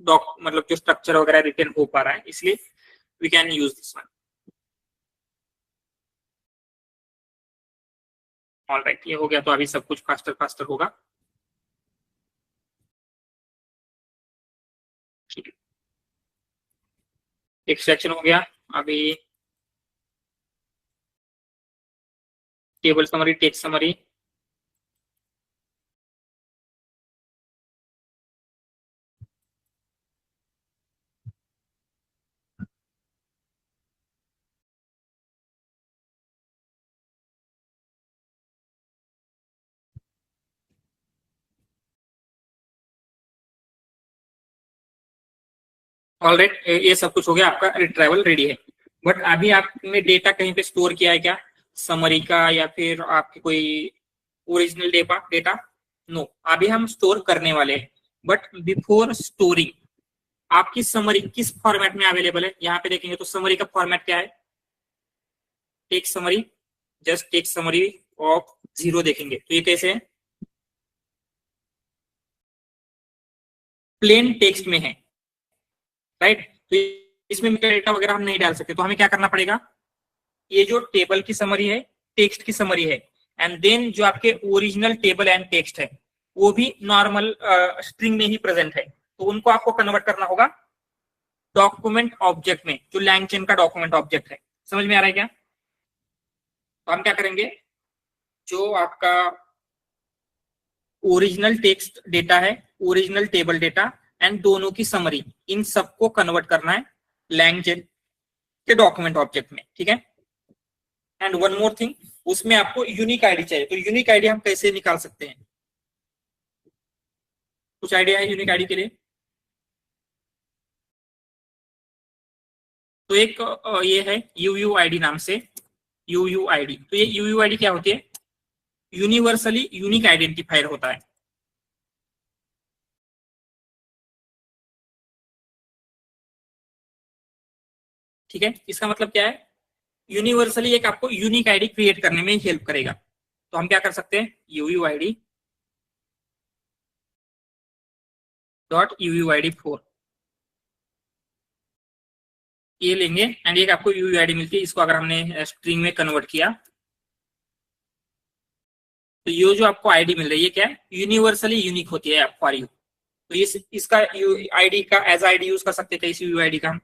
डॉक मतलब जो स्ट्रक्चर वगैरह रिटेन हो पा रहा है, इसलिए we can use this one. Alright, ये हो गया, तो अभी सब कुछ फास्टर फास्टर होगा, ठीक है। एक्सट्रैक्शन हो गया, अभी table summary, text summary, alright, ये सब कुछ हो गया, आपका रिट्राइवल रेडी है। बट अभी आपने डेटा कहीं पे स्टोर किया है क्या, समरी का या फिर आपके कोई ओरिजिनल डेटा? नो, अभी हम स्टोर करने वाले हैं। बट बिफोर स्टोरिंग आपकी समरी किस फॉर्मेट में अवेलेबल है, यहाँ पे देखेंगे तो समरी का फॉर्मेट क्या है, text summary, just text summary of 0 देखेंगे तो ये कैसे है, प्लेन टेक्स्ट में है, राइट। तो इसमें मेटा डेटा वगैरह हम नहीं डाल सकते, तो हमें क्या करना पड़ेगा, ये जो टेबल की समरी है, टेक्स्ट की समरी है, एंड देन जो आपके ओरिजिनल टेबल एंड टेक्स्ट है वो भी नॉर्मल स्ट्रिंग में ही प्रेजेंट है, तो उनको आपको कन्वर्ट करना होगा डॉक्यूमेंट ऑब्जेक्ट में, जो लैंगचेन का डॉक्यूमेंट ऑब्जेक्ट है। समझ में आ रहा है क्या? तो हम क्या करेंगे, जो आपका ओरिजिनल टेक्स्ट डेटा है, ओरिजिनल टेबल डेटा एंड दोनों की समरी, इन सबको कन्वर्ट करना है लैंगचेन के डॉक्यूमेंट ऑब्जेक्ट में, ठीक है। एंड वन मोर थिंग, उसमें आपको यूनिक आईडी चाहिए, तो यूनिक आईडी हम कैसे निकाल सकते हैं, कुछ आइडिया है यूनिक आईडी के लिए? तो एक ये है UUID नाम से, UUID। तो ये UUID क्या होती है, यूनिवर्सली यूनिक आइडेंटिफायर होता है, ठीक है। इसका मतलब क्या है, यूनिवर्सली एक आपको यूनिक आईडी क्रिएट करने में हेल्प करेगा। तो हम क्या कर सकते हैं, UUID डॉट यूयूआईडी 4 ये लेंगे एंड एक आपको यूयूआईडी मिलती है। इसको अगर हमने स्ट्रिंग में कन्वर्ट किया तो ये जो आपको आईडी मिल रही है क्या है, यूनिवर्सली यूनिक होती है फॉर यू। तो इसका आईडी का एज आईडी यूज कर सकते हैं इस यूआईडी का हम।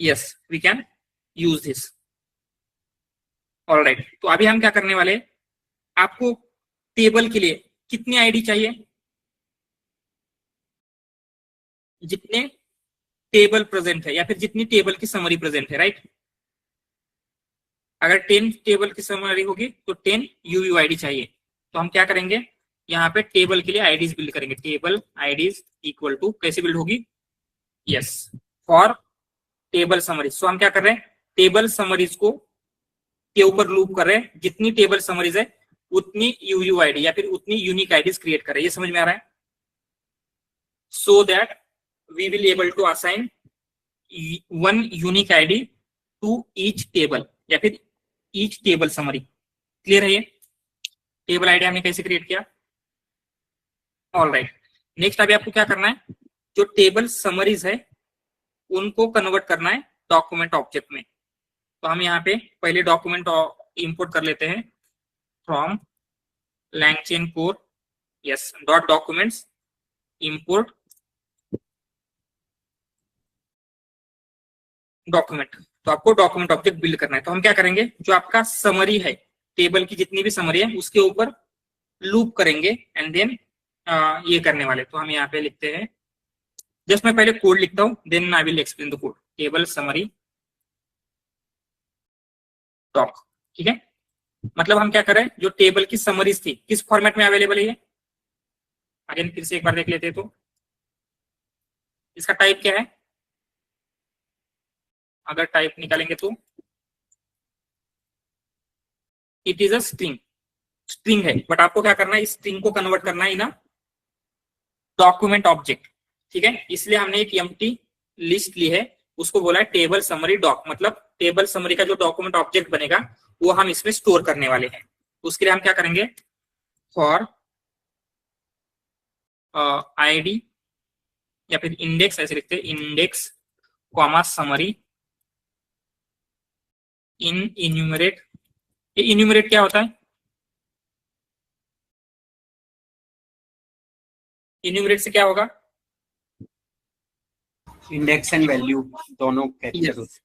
Yes we can use this. Alright, तो अभी हम क्या करने वाले, आपको टेबल के लिए कितनी आईडी चाहिए, जितने टेबल प्रेजेंट है या फिर जितनी टेबल की समरी प्रेजेंट है, राइट। अगर 10 टेबल की समरी होगी तो 10 यूयूआईडी चाहिए। तो हम क्या करेंगे, यहाँ पे टेबल के लिए आईडीज बिल्ड करेंगे। टेबल आईडीज इक्वल टू कैसे बिल्ड होगी, यस फॉर टेबल समरीज। तो हम क्या कर रहे हैं, टेबल समरीज को के ऊपर लूप कर रहे हैं, जितनी टेबल समरीज है उतनी यूयूआईडी या फिर उतनी यूनिक आईडीज क्रिएट कर रहे हैं। ये समझ में आ रहा है। So that we will able to assign 1 unique ID to each table या फिर ईच टेबल समरी। क्लियर है ये टेबल आईडी हमने कैसे क्रिएट किया। ऑलराइट, नेक्स्ट अभी आपको क्या करना है, जो टेबल समरीज है उनको कन्वर्ट करना है डॉक्यूमेंट ऑब्जेक्ट में। तो हम यहाँ पे पहले डॉक्यूमेंट इंपोर्ट कर लेते हैं from LangChain core, yes dot documents import document. तो आपको डॉक्यूमेंट ऑब्जेक्ट बिल्ड करना है। तो हम क्या करेंगे, जो आपका समरी है टेबल की जितनी भी समरी है उसके ऊपर लूप करेंगे एंड देन ये करने वाले। तो हम यहाँ पे लिखते हैं, जस्ट मैं पहले कोड लिखता हूं then I will explain the code. Table summary doc, ठीक है। मतलब हम क्या करें, जो टेबल की समरीज थी किस फॉर्मेट में अवेलेबल है ये, अगेन फिर से एक बार देख लेते हैं। तो इसका टाइप क्या है, अगर टाइप निकालेंगे तो इट इज अ स्ट्रिंग है, बट आपको क्या करना है, इस स्ट्रिंग को कन्वर्ट करना है इन अ डॉक्यूमेंट ऑब्जेक्ट, ठीक है। इसलिए हमने एक एम्प्टी लिस्ट ली है, उसको बोला है टेबल समरी डॉक। मतलब टेबल समरी का जो डॉक्यूमेंट ऑब्जेक्ट बनेगा वो हम इसमें स्टोर करने वाले हैं। उसके लिए हम क्या करेंगे, फॉर आईडी या फिर इंडेक्स ऐसे लिखते हैं, इंडेक्स कॉमा समरी इन इन्यूमरेट। ये इन्यूमरेट क्या होता है, इन्यूमरेट से क्या होगा, इंडेक्स एंड वैल्यू दोनों कैप्चर होते हैं।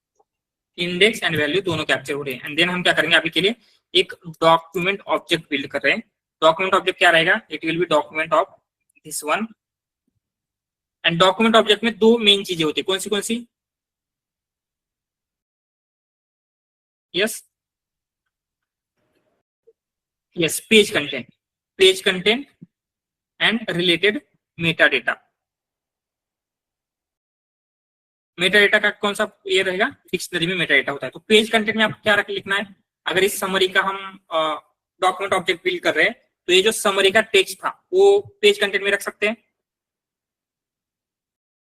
इंडेक्स एंड वैल्यू दोनों कैप्चर हो रहे हैं। एंड देन हम क्या करेंगे, अभी के लिए एक डॉक्यूमेंट ऑब्जेक्ट बिल्ड कर रहे हैं। डॉक्यूमेंट ऑब्जेक्ट क्या रहेगा, it will be document of this one. And document object में दो मेन चीजें होती है, कौन सी, yes page content and related meta data. Meta data का कौन सा ये रहेगा, डिक्शनरी में मेटा डेटा होता है। तो पेज कंटेंट में आपको क्या लिखना है, अगर इस समरी का हम डॉक्यूमेंट ऑब्जेक्ट बिल्ड कर रहे हैं तो ये जो समरी का टेक्स्ट था वो पेज कंटेंट में रख सकते हैं।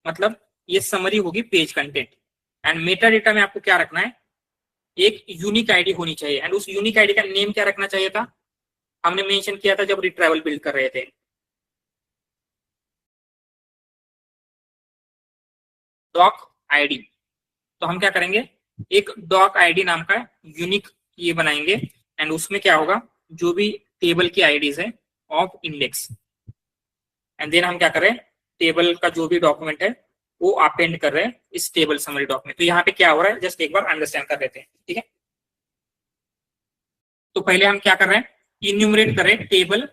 मतलब ये समरी होगी page content. And Meta data में आपको क्या रखना है, एक यूनिक आईडी होनी चाहिए। एंड उस यूनिक आईडी का नेम क्या रखना चाहिए था, हमने मेंशन किया था जब रिट्राइवल बिल्ड कर रहे थे, डॉक आईडी। तो हम क्या करेंगे, एक डॉक आईडी नाम का यूनिक ये बनाएंगे एंड उसमें क्या होगा, जो भी टेबल की आईडीज है ऑफ इंडेक्स। एंड देन हम क्या करें, टेबल का जो भी डॉक्यूमेंट है वो अपेंड कर रहे हैं इस टेबल समरी डॉक में। तो यहाँ पे क्या हो रहा है, जस्ट एक बार अंडरस्टैंड कर लेते हैं, ठीक है। तो पहले हम क्या कर रहे हैं, इन्यूमरेट कर रहे हैं टेबल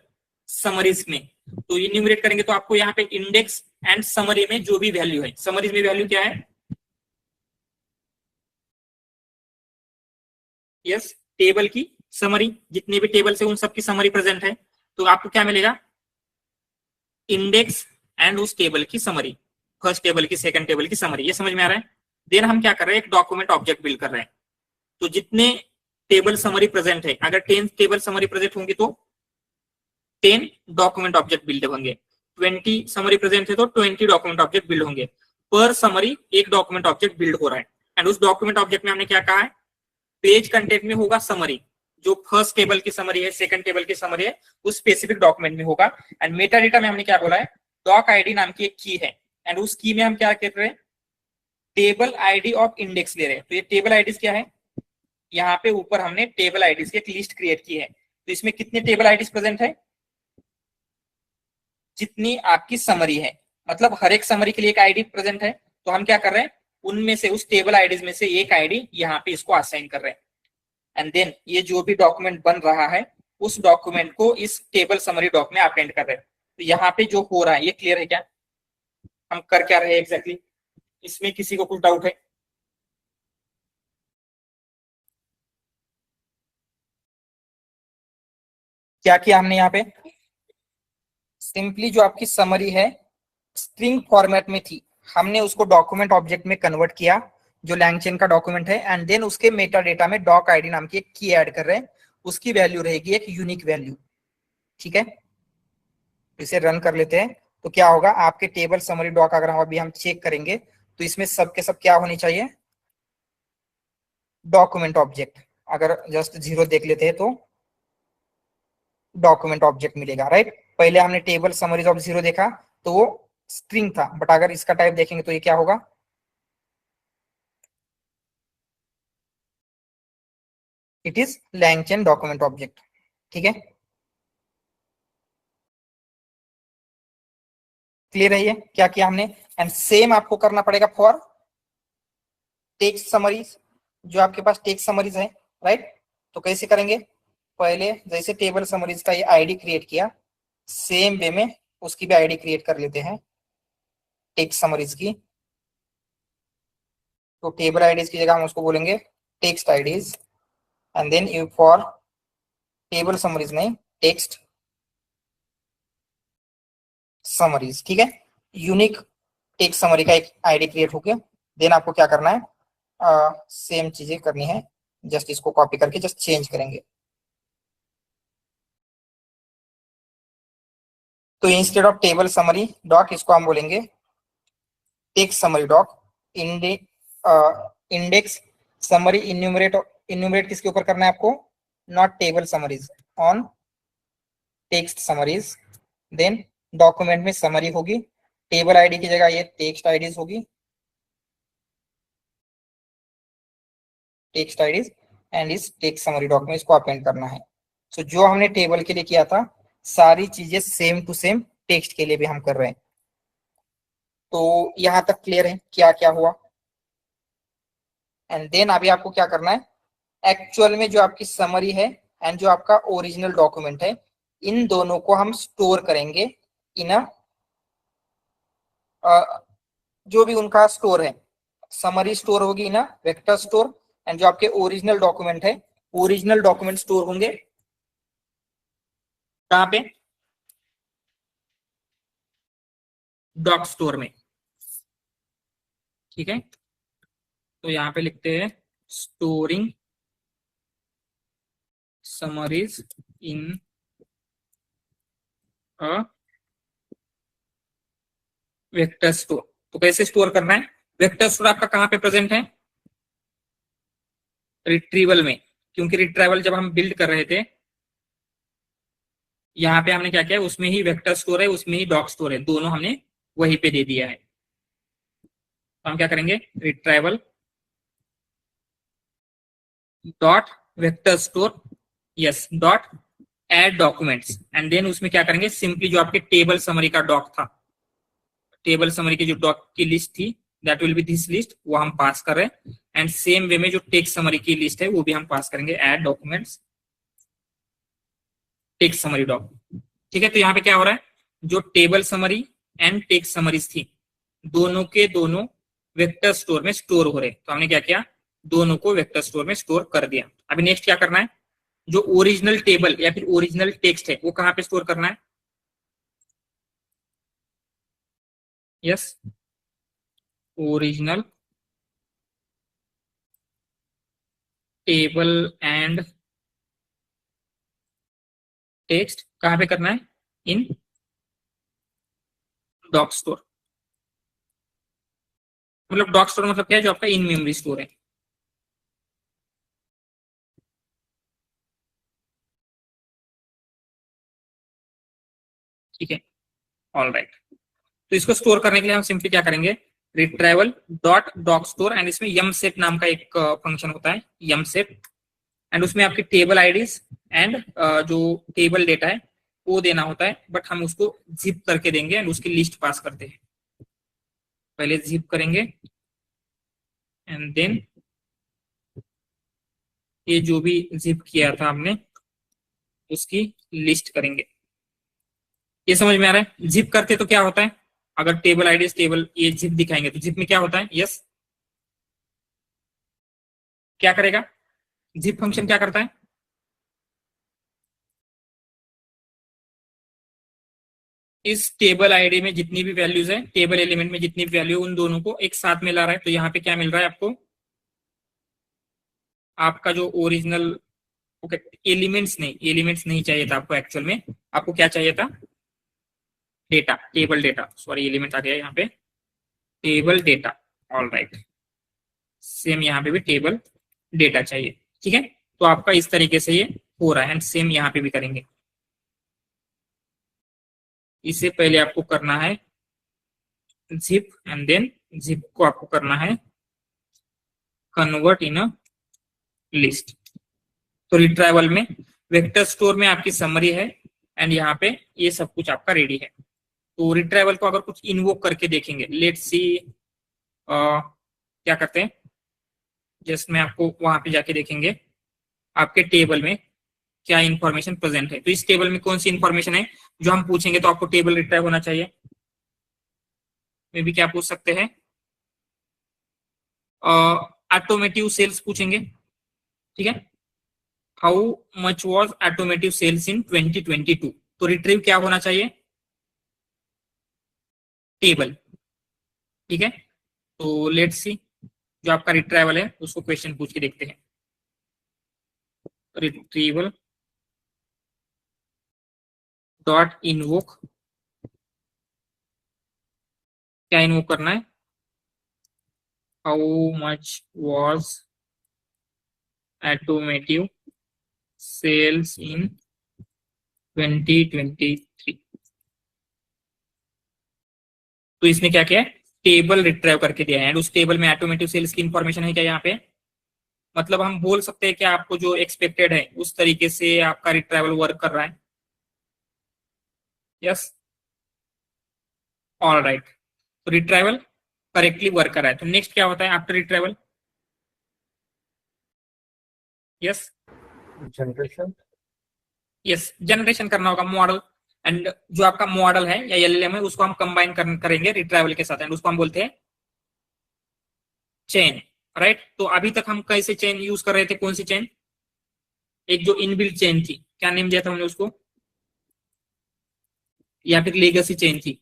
समरीज में। तो इन्यूमरेट करेंगे तो आपको यहाँ पे इंडेक्स एंड समरी में जो भी वैल्यू है, समरीज में वैल्यू क्या है, यस टेबल की समरी, जितने भी टेबल से उन सबकी समरी प्रेजेंट है। तो आपको क्या मिलेगा, इंडेक्स एंड उस टेबल की समरी, फर्स्ट टेबल की सेकंड टेबल की समरी। ये समझ में आ रहा है। देन हम क्या कर रहे हैं, एक डॉक्यूमेंट ऑब्जेक्ट बिल्ड कर रहे हैं। तो जितने टेबल समरी प्रेजेंट है, अगर 10 टेबल समरी प्रेजेंट होंगी तो 10 डॉक्यूमेंट ऑब्जेक्ट बिल्ड होंगे। 20 समरी प्रेजेंट है तो 20 डॉक्यूमेंट ऑब्जेक्ट बिल्ड होंगे। पर समरी एक डॉक्यूमेंट ऑब्जेक्ट बिल्ड हो रहा है। एंड उस डॉक्यूमेंट ऑब्जेक्ट में हमने क्या कहा है, पेज कंटेंट में होगा समरी, जो फर्स्ट टेबल की समरी है, सेकंड टेबल की समरी है, उस स्पेसिफिक डॉक्यूमेंट में होगा। एंड मेटा डेटा में हमने क्या बोला है, डॉक आईडी नाम की एक की है, एंड उस की में हम क्या कर रहे हैं, टेबल आईडी ऑफ इंडेक्स ले रहे हैं। तो ये टेबल आईडीज क्या है, यहाँ पे ऊपर हमने टेबल आईडीज की एक लिस्ट क्रिएट की है। तो इसमें कितने टेबल आईडीज प्रेजेंट है, जितनी आपकी समरी है, मतलब हर एक समरी के लिए एक आईडी प्रेजेंट है। तो हम क्या कर रहे हैं, उनमें से उस टेबल आईडीज में से एक आईडी यहाँ पे इसको असाइन कर रहे हैं, एंड देन ये जो भी डॉक्यूमेंट बन रहा है उस डॉक्यूमेंट को इस टेबल समरी डॉक में अपेंड कर रहे हैं। तो यहाँ पे जो हो रहा है ये क्लियर है क्या, हम कर क्या रहे हैं एग्जैक्टली, इसमें किसी को कुछ डाउट है? क्या किया हमने यहाँ पे, सिंपली जो आपकी समरी है स्ट्रिंग फॉर्मेट में थी, हमने उसको डॉक्यूमेंट ऑब्जेक्ट में कन्वर्ट किया जो लैंगचेन का डॉक्यूमेंट है, एंड देन उसके मेटा डेटा में डॉक आईडी नाम की एक की ऐड कर रहे हैं, उसकी वैल्यू रहेगी एक यूनिक वैल्यू। ठीक है, इसे रन कर लेते हैं। तो क्या होगा, आपके टेबल समरी डॉक अगर हम अभी चेक करेंगे तो इसमें सब के सब क्या होनी चाहिए, डॉक्यूमेंट ऑब्जेक्ट। अगर जस्ट 0 देख लेते हैं तो डॉक्यूमेंट ऑब्जेक्ट मिलेगा, राइट। पहले हमने टेबल समरीज ऑफ 0 देखा तो वो स्ट्रिंग था, बट अगर इसका टाइप देखेंगे तो ये क्या होगा, it is LangChain document object. ठीक है, क्लियर है ये क्या किया हमने, एंड सेम आपको करना पड़ेगा फॉर टेक्स्ट समरीज, जो आपके पास टेक्स्ट समरीज है, राइट। तो कैसे करेंगे, पहले जैसे टेबल समरीज का ये आईडी क्रिएट किया, सेम वे में उसकी भी आईडी क्रिएट कर लेते हैं टेक्स्ट समरीज की। तो टेबल आईडीज की जगह हम उसको बोलेंगे text IDs, and then you for table summaries नहीं, टेक्स्ट समरीज। ठीक है, यूनिक टेक्स्ट समरी का एक आईडी क्रिएट हो गया। देन आपको क्या करना है, सेम चीजें करनी है, जस्ट इसको कॉपी करके जस्ट चेंज करेंगे। तो instead of table summary doc इसको हम बोलेंगे text summary doc, index summary enumerate, enumerate किसके ऊपर करना है आपको, not table summaries, on text summaries. Then document में समरी होगी, टेबल आईडी की जगह ये टेक्स्ट आईडीज होगी, टेक्स्ट आईडीज, एंड इस टेक्स्ट समरी डॉक में इसको अपेंड करना है। सो जो हमने टेबल के लिए किया था सारी चीजें सेम टू सेम टेक्स्ट के लिए भी हम कर रहे हैं। तो यहां तक क्लियर है क्या क्या हुआ, एंड देन अभी आपको क्या करना है, एक्चुअल में जो आपकी समरी है एंड जो आपका ओरिजिनल डॉक्यूमेंट है, इन दोनों को हम स्टोर करेंगे इन जो भी उनका स्टोर है, समरी स्टोर होगी इन वेक्टर स्टोर, एंड जो आपके ओरिजिनल डॉक्यूमेंट है, ओरिजिनल डॉक्यूमेंट स्टोर होंगे कहां पे, डॉक स्टोर में। ठीक है, तो यहां पे लिखते हैं storing summaries in a vector store. तो कैसे स्टोर करना है, वेक्टर स्टोर आपका कहां पे प्रेजेंट है, रिट्रीवल में, क्योंकि रिट्रीवल जब हम बिल्ड कर रहे थे यहाँ पे हमने क्या किया, उसमें ही वेक्टर स्टोर है उसमें ही डॉक स्टोर है, दोनों हमने वहीं पे दे दिया है। तो हम क्या करेंगे, retrieval dot vector store, yes dot add documents, and then उसमें क्या करेंगे, सिंपली जो आपके टेबल समरी का डॉक था, टेबल समरी की जो डॉक की लिस्ट थी that will be this list, वो हम पास कर रहे हैं, एंड सेम वे में जो टेक्स्ट समरी की लिस्ट है वो भी हम पास करेंगे, add documents text summary doc. ठीक है, तो यहाँ पे क्या हो रहा है, जो table summary and text summaries थी दोनों के दोनों वेक्टर स्टोर में स्टोर हो रहे, तो हमने क्या किया, दोनों को वेक्टर स्टोर में स्टोर कर दिया। अभी नेक्स्ट क्या करना है, जो ओरिजिनल टेबल या फिर ओरिजिनल टेक्स्ट है वो कहां पे स्टोर करना है, yes original table and text कहां पे करना है, इन डॉक स्टोर। मतलब डॉक स्टोर मतलब क्या है, जो आपका इन मेमोरी स्टोर है। ठीक है, ऑल राइट। तो इसको स्टोर करने के लिए हम सिंपली क्या करेंगे, retrieval dot doc store, and इसमें यम सेट नाम का एक फंक्शन होता है, यम सेट, एंड उसमें आपकी टेबल आईडीज एंड जो टेबल डेटा है वो देना होता है, बट हम उसको जिप करके देंगे एंड उसकी लिस्ट पास करते हैं। पहले जिप करेंगे एंड देन ये जो भी जिप किया था हमने उसकी लिस्ट करेंगे। ये समझ में आ रहा है? जिप करते तो क्या होता है, अगर टेबल आईडीज टेबल ये जिप दिखाएंगे तो जिप में क्या होता है, यस क्या करेगा, जिप फंक्शन क्या करता है, इस टेबल आईडी में जितनी भी वैल्यूज है, टेबल एलिमेंट में जितनी भी वैल्यू, उन दोनों को एक साथ में ला रहा है। तो यहाँ पे क्या मिल रहा है आपको, आपका जो ओरिजिनल ओके एलिमेंट्स नहीं चाहिए था आपको, एक्चुअल में आपको क्या चाहिए था, data, table data, sorry element आ गया यहाँ पे, table data. All right, same यहाँ पे भी टेबल डेटा चाहिए, ठीक है। तो आपका इस तरीके से ये हो रहा है, एंड सेम यहाँ पे भी करेंगे। इससे पहले आपको करना है जिप, एंड देन जिप को आपको करना है कन्वर्ट इन अ लिस्ट। तो रिट्राइवल में वेक्टर स्टोर में आपकी समरी है, एंड यहाँ पे ये सब कुछ आपका रेडी है। तो रिट्राइवल को अगर कुछ इन्वोक करके देखेंगे, लेट्स सी क्या करते हैं, जस्ट मैं आपको वहां पे जाके देखेंगे आपके टेबल में क्या इंफॉर्मेशन प्रेजेंट है। तो इस टेबल में कौन सी इंफॉर्मेशन है जो हम पूछेंगे, तो आपको टेबल रिट्राइव होना चाहिए। मे भी क्या पूछ सकते हैं, ऑटोमेटिव सेल्स पूछेंगे, ठीक है। How much was automotive sales in 2022, तो रिट्रीव क्या होना चाहिए, टेबल, ठीक है। तो लेट्स सी जो आपका रिट्राइवल है उसको क्वेश्चन पूछ के देखते हैं। रिट्रीवल डॉट इनवोक, क्या इनवोक करना है, how much was automotive sales in 2023। तो इसने क्या किया है, टेबल रिट्राइव करके दिया है, एंड उस टेबल में ऑटोमेटिव सेल्स की इंफॉर्मेशन है क्या यहाँ पे, मतलब हम बोल सकते हैं कि आपको जो एक्सपेक्टेड है उस तरीके से आपका रिट्राइवल वर्क कर रहा है, यस ऑल राइट। तो रिट्राइवल करेक्टली वर्क कर रहा है। तो नेक्स्ट क्या होता है after retrieval, yes Generation. Yes generation करना होगा मॉडल, एंड जो आपका मॉडल है या एलएलएम है उसको हम कंबाइन करेंगे रिट्राइवल के साथ, एंड उसको हम बोलते हैं चेन, राइट। तो अभी तक हम कैसे चेन यूज कर रहे थे, कौन सी चेन, एक जो इनबिल्ट चेन थी, क्या नेम दिया था हमने उसको, या फिर लेगेसी चेन थी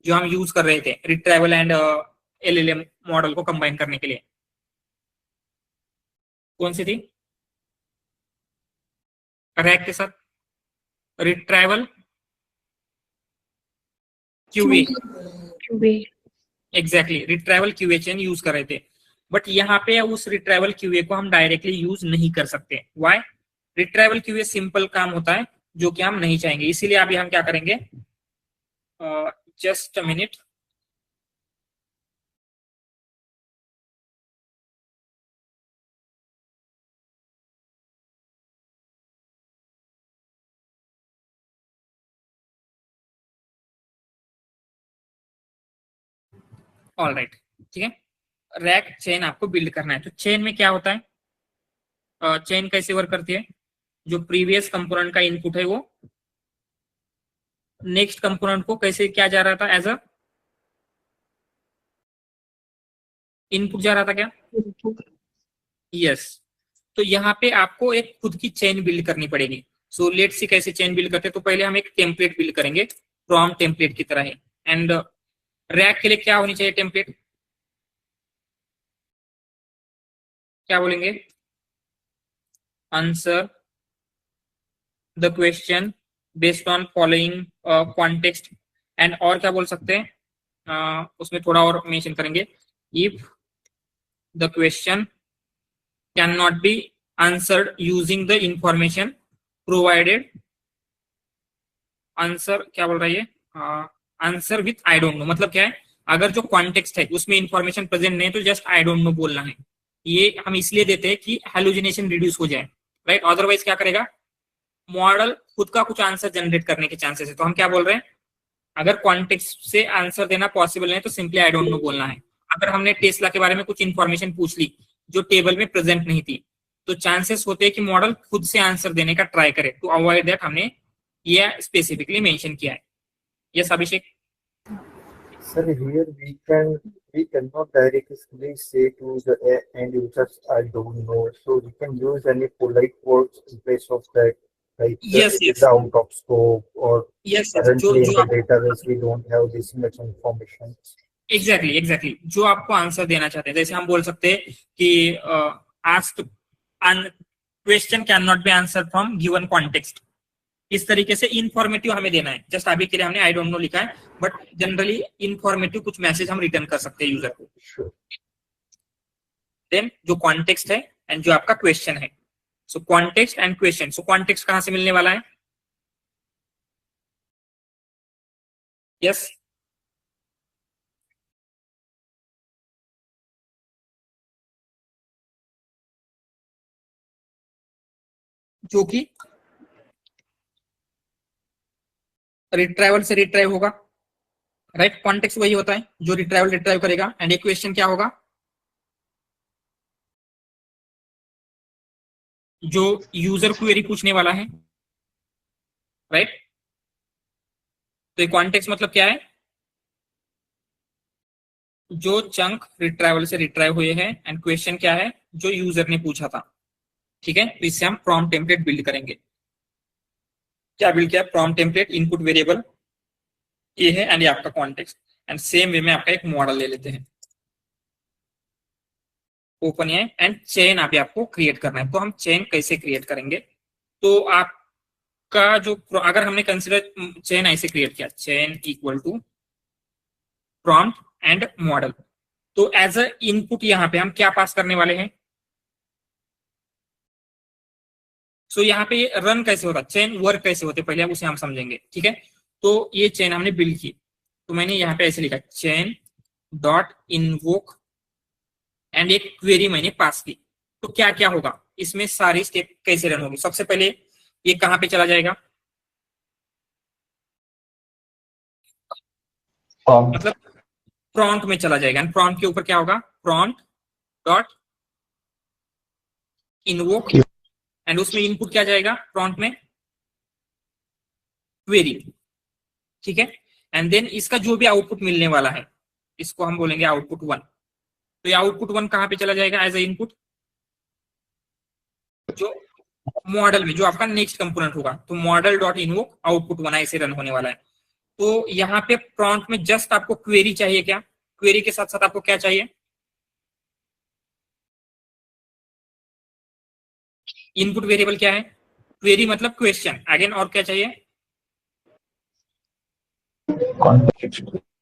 जो हम यूज कर रहे थे रिट्राइवल एंड एलएलएम मॉडल को कंबाइन करने के लिए, कौन सी थी, रैक के साथ retrieval QA, exactly retrieval QA chain use कर रहे थे, बट यहाँ पे उस रिट्राइवल क्यूए को हम डायरेक्टली यूज नहीं कर सकते। व्हाई, रिट्राइवल क्यूए सिंपल काम होता है जो कि हम नहीं चाहेंगे, इसीलिए अभी हम क्या करेंगे, just a minute, all right, ठीक है। रैक चेन आपको बिल्ड करना है। तो चेन में क्या होता है, चेन कैसे वर्क करती है, जो प्रीवियस कंपोनेंट का इनपुट है वो नेक्स्ट कंपोनेंट को कैसे क्या जा रहा था, एज अ इनपुट जा रहा था क्या, यस। तो यहाँ पे आपको एक खुद की चेन बिल्ड करनी पड़ेगी। सो लेट्स सी कैसे चेन बिल्ड करते हैं। तो पहले हम एक टेम्पलेट बिल्ड करेंगे, फ्रॉम टेम्पलेट की तरह है, एंड रैक के लिए क्या होनी चाहिए टेम्पलेट, क्या बोलेंगे, answer the question based on following context, and और क्या बोल सकते हैं, उसमें थोड़ा और मेंशन करेंगे, if the question can not be answered using the information provided, answer क्या बोल रहा है ये, answer with I don't know मतलब क्या है, अगर जो कॉन्टेक्स्ट है उसमें इंफॉर्मेशन प्रेजेंट नहीं है तो जस्ट आई डोंट नो बोलना है। ये हम इसलिए देते हैं कि हेलुसिनेशन रिड्यूस हो जाए, राइट। अदरवाइज क्या करेगा, मॉडल खुद का कुछ आंसर जनरेट करने के चांसेस है। तो हम क्या बोल रहे हैं, अगर कॉन्टेक्स्ट से आंसर देना पॉसिबल नहीं तो सिंपली आई डोंट नो बोलना है। अगर हमने टेस्ला के बारे में कुछ इंफॉर्मेशन पूछ ली जो टेबल में प्रेजेंट नहीं थी, तो चांसेस होते हैं कि मॉडल खुद से आंसर देने का ट्राई करे। टू अवॉइड दैट हमने ये स्पेसिफिकली मेंशन किया है। Yes Abhishek. Sir, here we cannot directly say to the end users, I don't know. So we can use any polite words in place of that, like Yes, it yes. is out of scope or yes currently in जो the आप database we don't have this much information. Exactly जो आपको आंसर देना चाहते हैं, जैसे हम बोल सकते हैं कि asked question can not be answer from given context. इस तरीके से इंफॉर्मेटिव हमें देना है। जस्ट अभी के लिए हमने आई डोंट नो लिखा है, बट जनरली इंफॉर्मेटिव कुछ मैसेज हम रिटर्न कर सकते हैं यूजर को। Sure. देन जो कॉन्टेक्स्ट है एंड जो आपका क्वेश्चन है, so context and question. So context कहां से मिलने वाला है? यस जो कि रिट्राइवल से रिट्राइव होगा, राइट। कॉन्टेक्स्ट वही होता है जो रिट्राइव करेगा। एंड एक क्वेश्चन क्या होगा, जो यूजर क्वेरी पूछने वाला है, राइट। तो कॉन्टेक्स्ट मतलब क्या है, जो चंक रिट्राइवल से रिट्राइव हुए हैं। एंड क्वेश्चन क्या है, जो यूजर ने पूछा था। ठीक है, तो इससे हम प्रॉम्प्ट टेम्पलेट बिल्ड करेंगे। क्या बिल्ड किया? प्रॉम्प्ट टेम्पलेट, इनपुट वेरिएबल ये है एंड ये आपका कॉन्टेक्स्ट। एंड सेम वे में आपका एक मॉडल ले लेते हैं, ओपन है। एंड चेन अभी आपको क्रिएट करना है। तो हम चेन कैसे क्रिएट करेंगे, तो आपका जो अगर हमने कंसिडर चेन ऐसे क्रिएट किया, chain equal to prompt and model, तो एज अ इनपुट यहां पे हम क्या पास करने वाले हैं। सो यहाँ पे रन कैसे होता, चेन वर्क कैसे होते, पहले उसे हम समझेंगे। ठीक है, तो ये चेन हमने बिल्ड की, तो मैंने यहाँ पे ऐसे लिखा चेन डॉट इनवोक एंड एक क्वेरी मैंने पास की। तो क्या क्या होगा इसमें, सारी स्टेप कैसे रन होगी। सबसे पहले ये कहां पे चला जाएगा, मतलब प्रॉम्प्ट में चला जाएगा। एंड प्रॉम्प्ट के ऊपर क्या होगा, प्रॉम्प्ट डॉट इनवोक एंड उसमें इनपुट क्या जाएगा, प्रॉम्प्ट में क्वेरी। ठीक है, एंड देन इसका जो भी आउटपुट मिलने वाला है इसको हम बोलेंगे आउटपुट 1। तो ये आउटपुट 1 कहां पे चला जाएगा एज ए इनपुट, जो मॉडल में जो आपका नेक्स्ट कंपोनेंट होगा। तो मॉडल डॉट इनवोक आउटपुट 1 ऐसे रन होने वाला है। तो यहाँ पे प्रॉम्प्ट में जस्ट आपको क्वेरी चाहिए। क्या क्वेरी के साथ साथ आपको क्या चाहिए, इनपुट वेरिएबल क्या है, क्वेरी मतलब क्वेश्चन अगेन, और क्या चाहिए,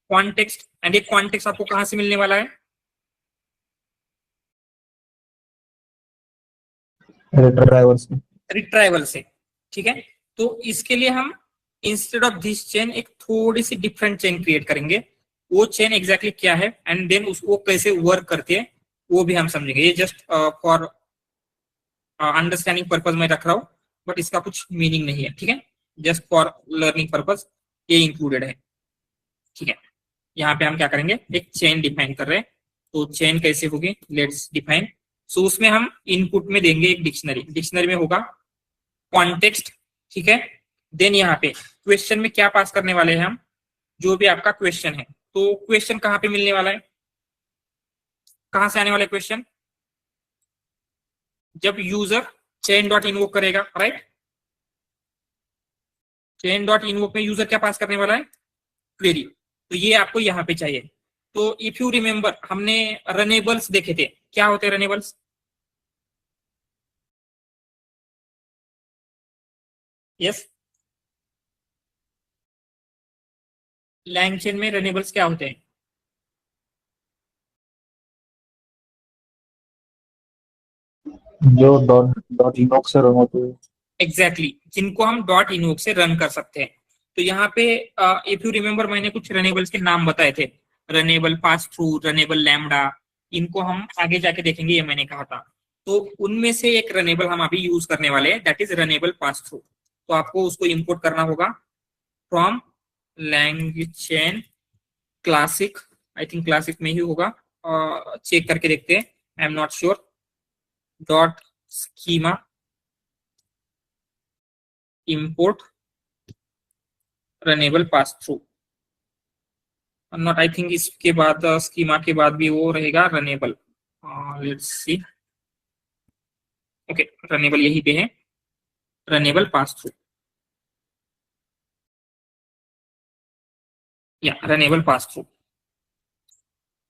कॉन्टेक्स्ट। एंड एक कॉन्टेक्स्ट आपको कहां से मिलने वाला है, रिट्राइवल से। ठीक है, तो इसके लिए हम इंस्टेड ऑफ दिस चेन एक थोड़ी सी डिफरेंट चेन क्रिएट करेंगे। वो चेन एग्जैक्टली क्या है एंड देन उसको कैसे वर्क करती है वो भी हम समझेंगे। ये जस्ट फॉर अंडरस्टैंडिंग पर्पज में रख रहा हूं, बट इसका कुछ मीनिंग नहीं है। ठीक है, जस्ट फॉर लर्निंग पर्पज ये इंक्लूडेड है। ठीक है, यहाँ पे हम क्या करेंगे, एक चेन डिफाइन कर रहे हैं। तो चेन कैसे होगी, लेट्स डिफाइन। सो उसमें हम इनपुट में देंगे एक डिक्शनरी, डिक्शनरी में होगा कॉन्टेक्स्ट। ठीक है, देन यहाँ पे क्वेश्चन में क्या पास करने वाले हैं हम, जो भी आपका क्वेश्चन है। तो क्वेश्चन कहाँ पे मिलने वाला है, कहां से आने वाला है क्वेश्चन, जब यूजर चेन डॉट इनवोक करेगा, राइट। चेन डॉट इनवोक में यूजर क्या पास करने वाला है, क्वेरी। तो ये आपको यहाँ पे चाहिए। तो इफ यू रिमेंबर हमने रनेबल्स देखे थे, क्या होते हैं रनेबल्स, यस लैंगचेन में रनेबल्स क्या होते हैं, जो डॉट इनवोक से रन होते हैं। एग्जैक्टली जिनको हम डॉट इनवोक से रन कर सकते हैं। तो यहाँ पे इफ यू रिमेम्बर मैंने कुछ रनेबल्स के नाम बताए थे, runnable pass through, runnable lambda, इनको हम आगे जाके देखेंगे, ये मैंने कहा था। तो उनमें से एक रनेबल हम अभी यूज करने वाले हैं, that is runnable pass through. तो आपको उसको इंपोर्ट करना होगा from language chain classic, I think classic में ही होगा, चेक करके देखते हैं, I am not sure, dot schema import runnable pass through, not, I think इसके बाद स्कीमा के बाद भी वो रहेगा runnable, let's see, okay runnable यही पे है, रनेबल पास थ्रू, या रनेबल पास थ्रू,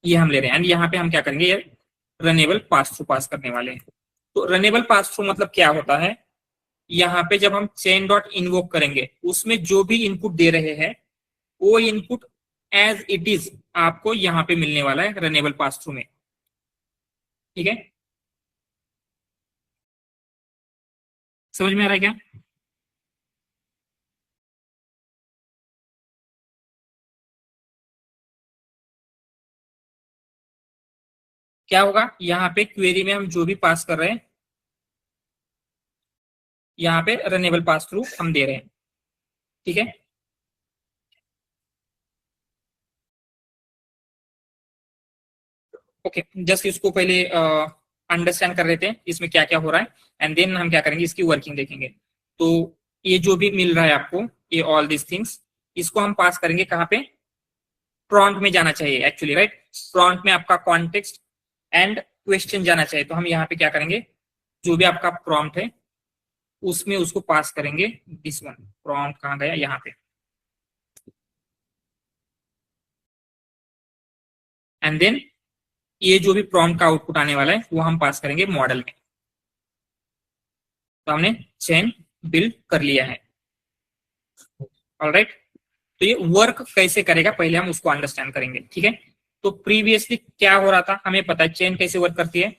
ये हम ले रहे हैं। एंड यहाँ पे हम क्या करेंगे, ये रनेबल पास थ्रू पास करने वाले हैं। तो रनेबल पास थ्रू मतलब क्या होता है, यहाँ पे जब हम चेन डॉट इन्वोक करेंगे, उसमें जो भी इनपुट दे रहे हैं वो इनपुट एज इट इज आपको यहाँ पे मिलने वाला है रनेबल पास थ्रू में, ठीक है, समझ में आ रहा है क्या? क्या होगा यहाँ पे क्वेरी में हम जो भी पास कर रहे हैं, यहाँ पे रनेबल पास थ्रू हम दे रहे हैं, ठीक है। ओके जस्ट इसको पहले अंडरस्टैंड कर लेते हैं इसमें क्या क्या हो रहा है, एंड देन हम क्या करेंगे, इसकी वर्किंग देखेंगे। तो ये जो भी मिल रहा है आपको, ये ऑल दिस थिंग्स, इसको हम पास करेंगे कहाँ पे, प्रॉम्प्ट में जाना चाहिए एक्चुअली, राइट। प्रॉम्प्ट में आपका कॉन्टेक्स्ट एंड क्वेश्चन जाना चाहिए। तो हम यहाँ पे क्या करेंगे, जो भी आपका प्रॉम्प्ट है उसमें उसको पास करेंगे, दिस वन, प्रॉम्प्ट कहाँ गया, यहाँ पे, एंड देन ये जो भी प्रॉम्प्ट का आउटपुट आने वाला है वो हम पास करेंगे मॉडल में। तो हमने चेन बिल्ड कर लिया है, ऑलराइट। तो ये वर्क कैसे करेगा पहले हम उसको अंडरस्टैंड करेंगे, ठीक है। तो प्रीवियसली क्या हो रहा था, हमें पता है चेन कैसे वर्क करती है,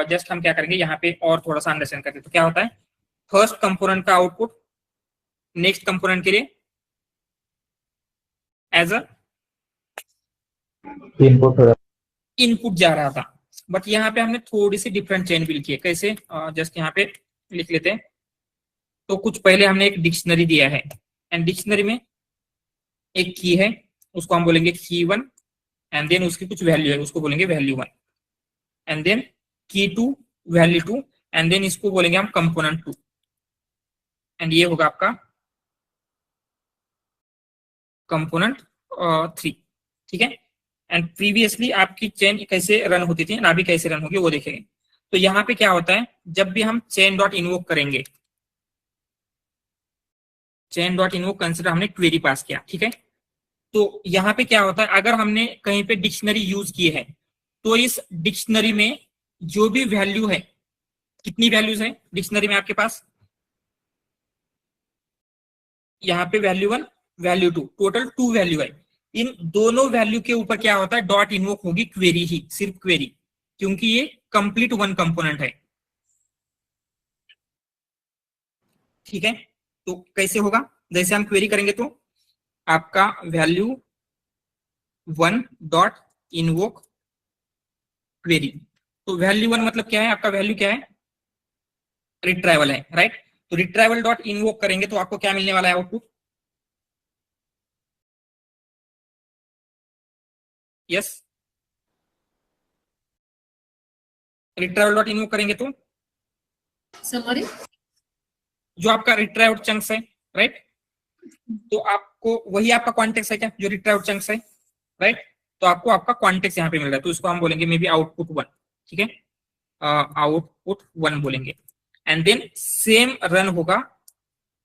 जस्ट हम क्या करेंगे यहाँ पे और थोड़ा सा अंडरस्टैंड करते हैं। तो क्या होता है, फर्स्ट कंपोनेंट का आउटपुट नेक्स्ट कंपोनेंट के लिए एज अ इनपुट जा रहा था, बट यहाँ पे हमने थोड़ी सी डिफरेंट चेन बिल्ड की है। कैसे, जस्ट यहाँ पे लिख लेते हैं। तो कुछ पहले हमने एक डिक्शनरी दिया है, एंड डिक्शनरी में एक की है, उसको हम बोलेंगे की वन, एंड देन उसकी कुछ वैल्यू है, उसको बोलेंगे value one, and then key two, value two, and then इसको बोलेंगे हम कंपोनेंट टू, एंड ये होगा आपका कंपोनेंट थ्री, ठीक है। एंड प्रीवियसली आपकी चेन कैसे रन होती थी, अभी कैसे रन होगी वो देखेंगे। तो यहाँ पे क्या होता है, जब भी हम चेन डॉट इन्वोक करेंगे, चेन डॉट इन्वोक कंसिडर हमने क्वेरी पास किया, ठीक है। तो यहाँ पे क्या होता है, अगर हमने कहीं पे डिक्शनरी यूज की है, तो इस डिक्शनरी में जो भी वैल्यू है, कितनी वैल्यूज है डिक्शनरी में आपके पास, यहाँ पे value one, value two, total two value है। इन दोनों वैल्यू के ऊपर क्या होता है, डॉट इन्वोक होगी क्वेरी ही, सिर्फ क्वेरी, क्योंकि ये कंप्लीट वन कंपोनेंट है, ठीक है। तो कैसे होगा, जैसे हम क्वेरी करेंगे तो आपका value one dot invoke query. तो वैल्यू वन मतलब क्या है, आपका वैल्यू क्या है, रिट्राइवल है, राइट। तो रिट्राइवल डॉट इनवोक करेंगे तो आपको क्या मिलने वाला है output, yes, retrieval dot invoke करेंगे तो समरी, जो आपका रिट्राइव्ड चंक्स है, राइट। तो आपको वही आपका कॉन्टेक्स्ट है क्या, जो रिट्राइव्ड चंक्स है, राइट। तो आपको आपका कॉन्टेक्स्ट यहाँ पे मिल रहा है, तो इसको हम बोलेंगे मे बी आउटपुट वन, ठीक है, आउटपुट वन बोलेंगे। एंड देन सेम रन होगा,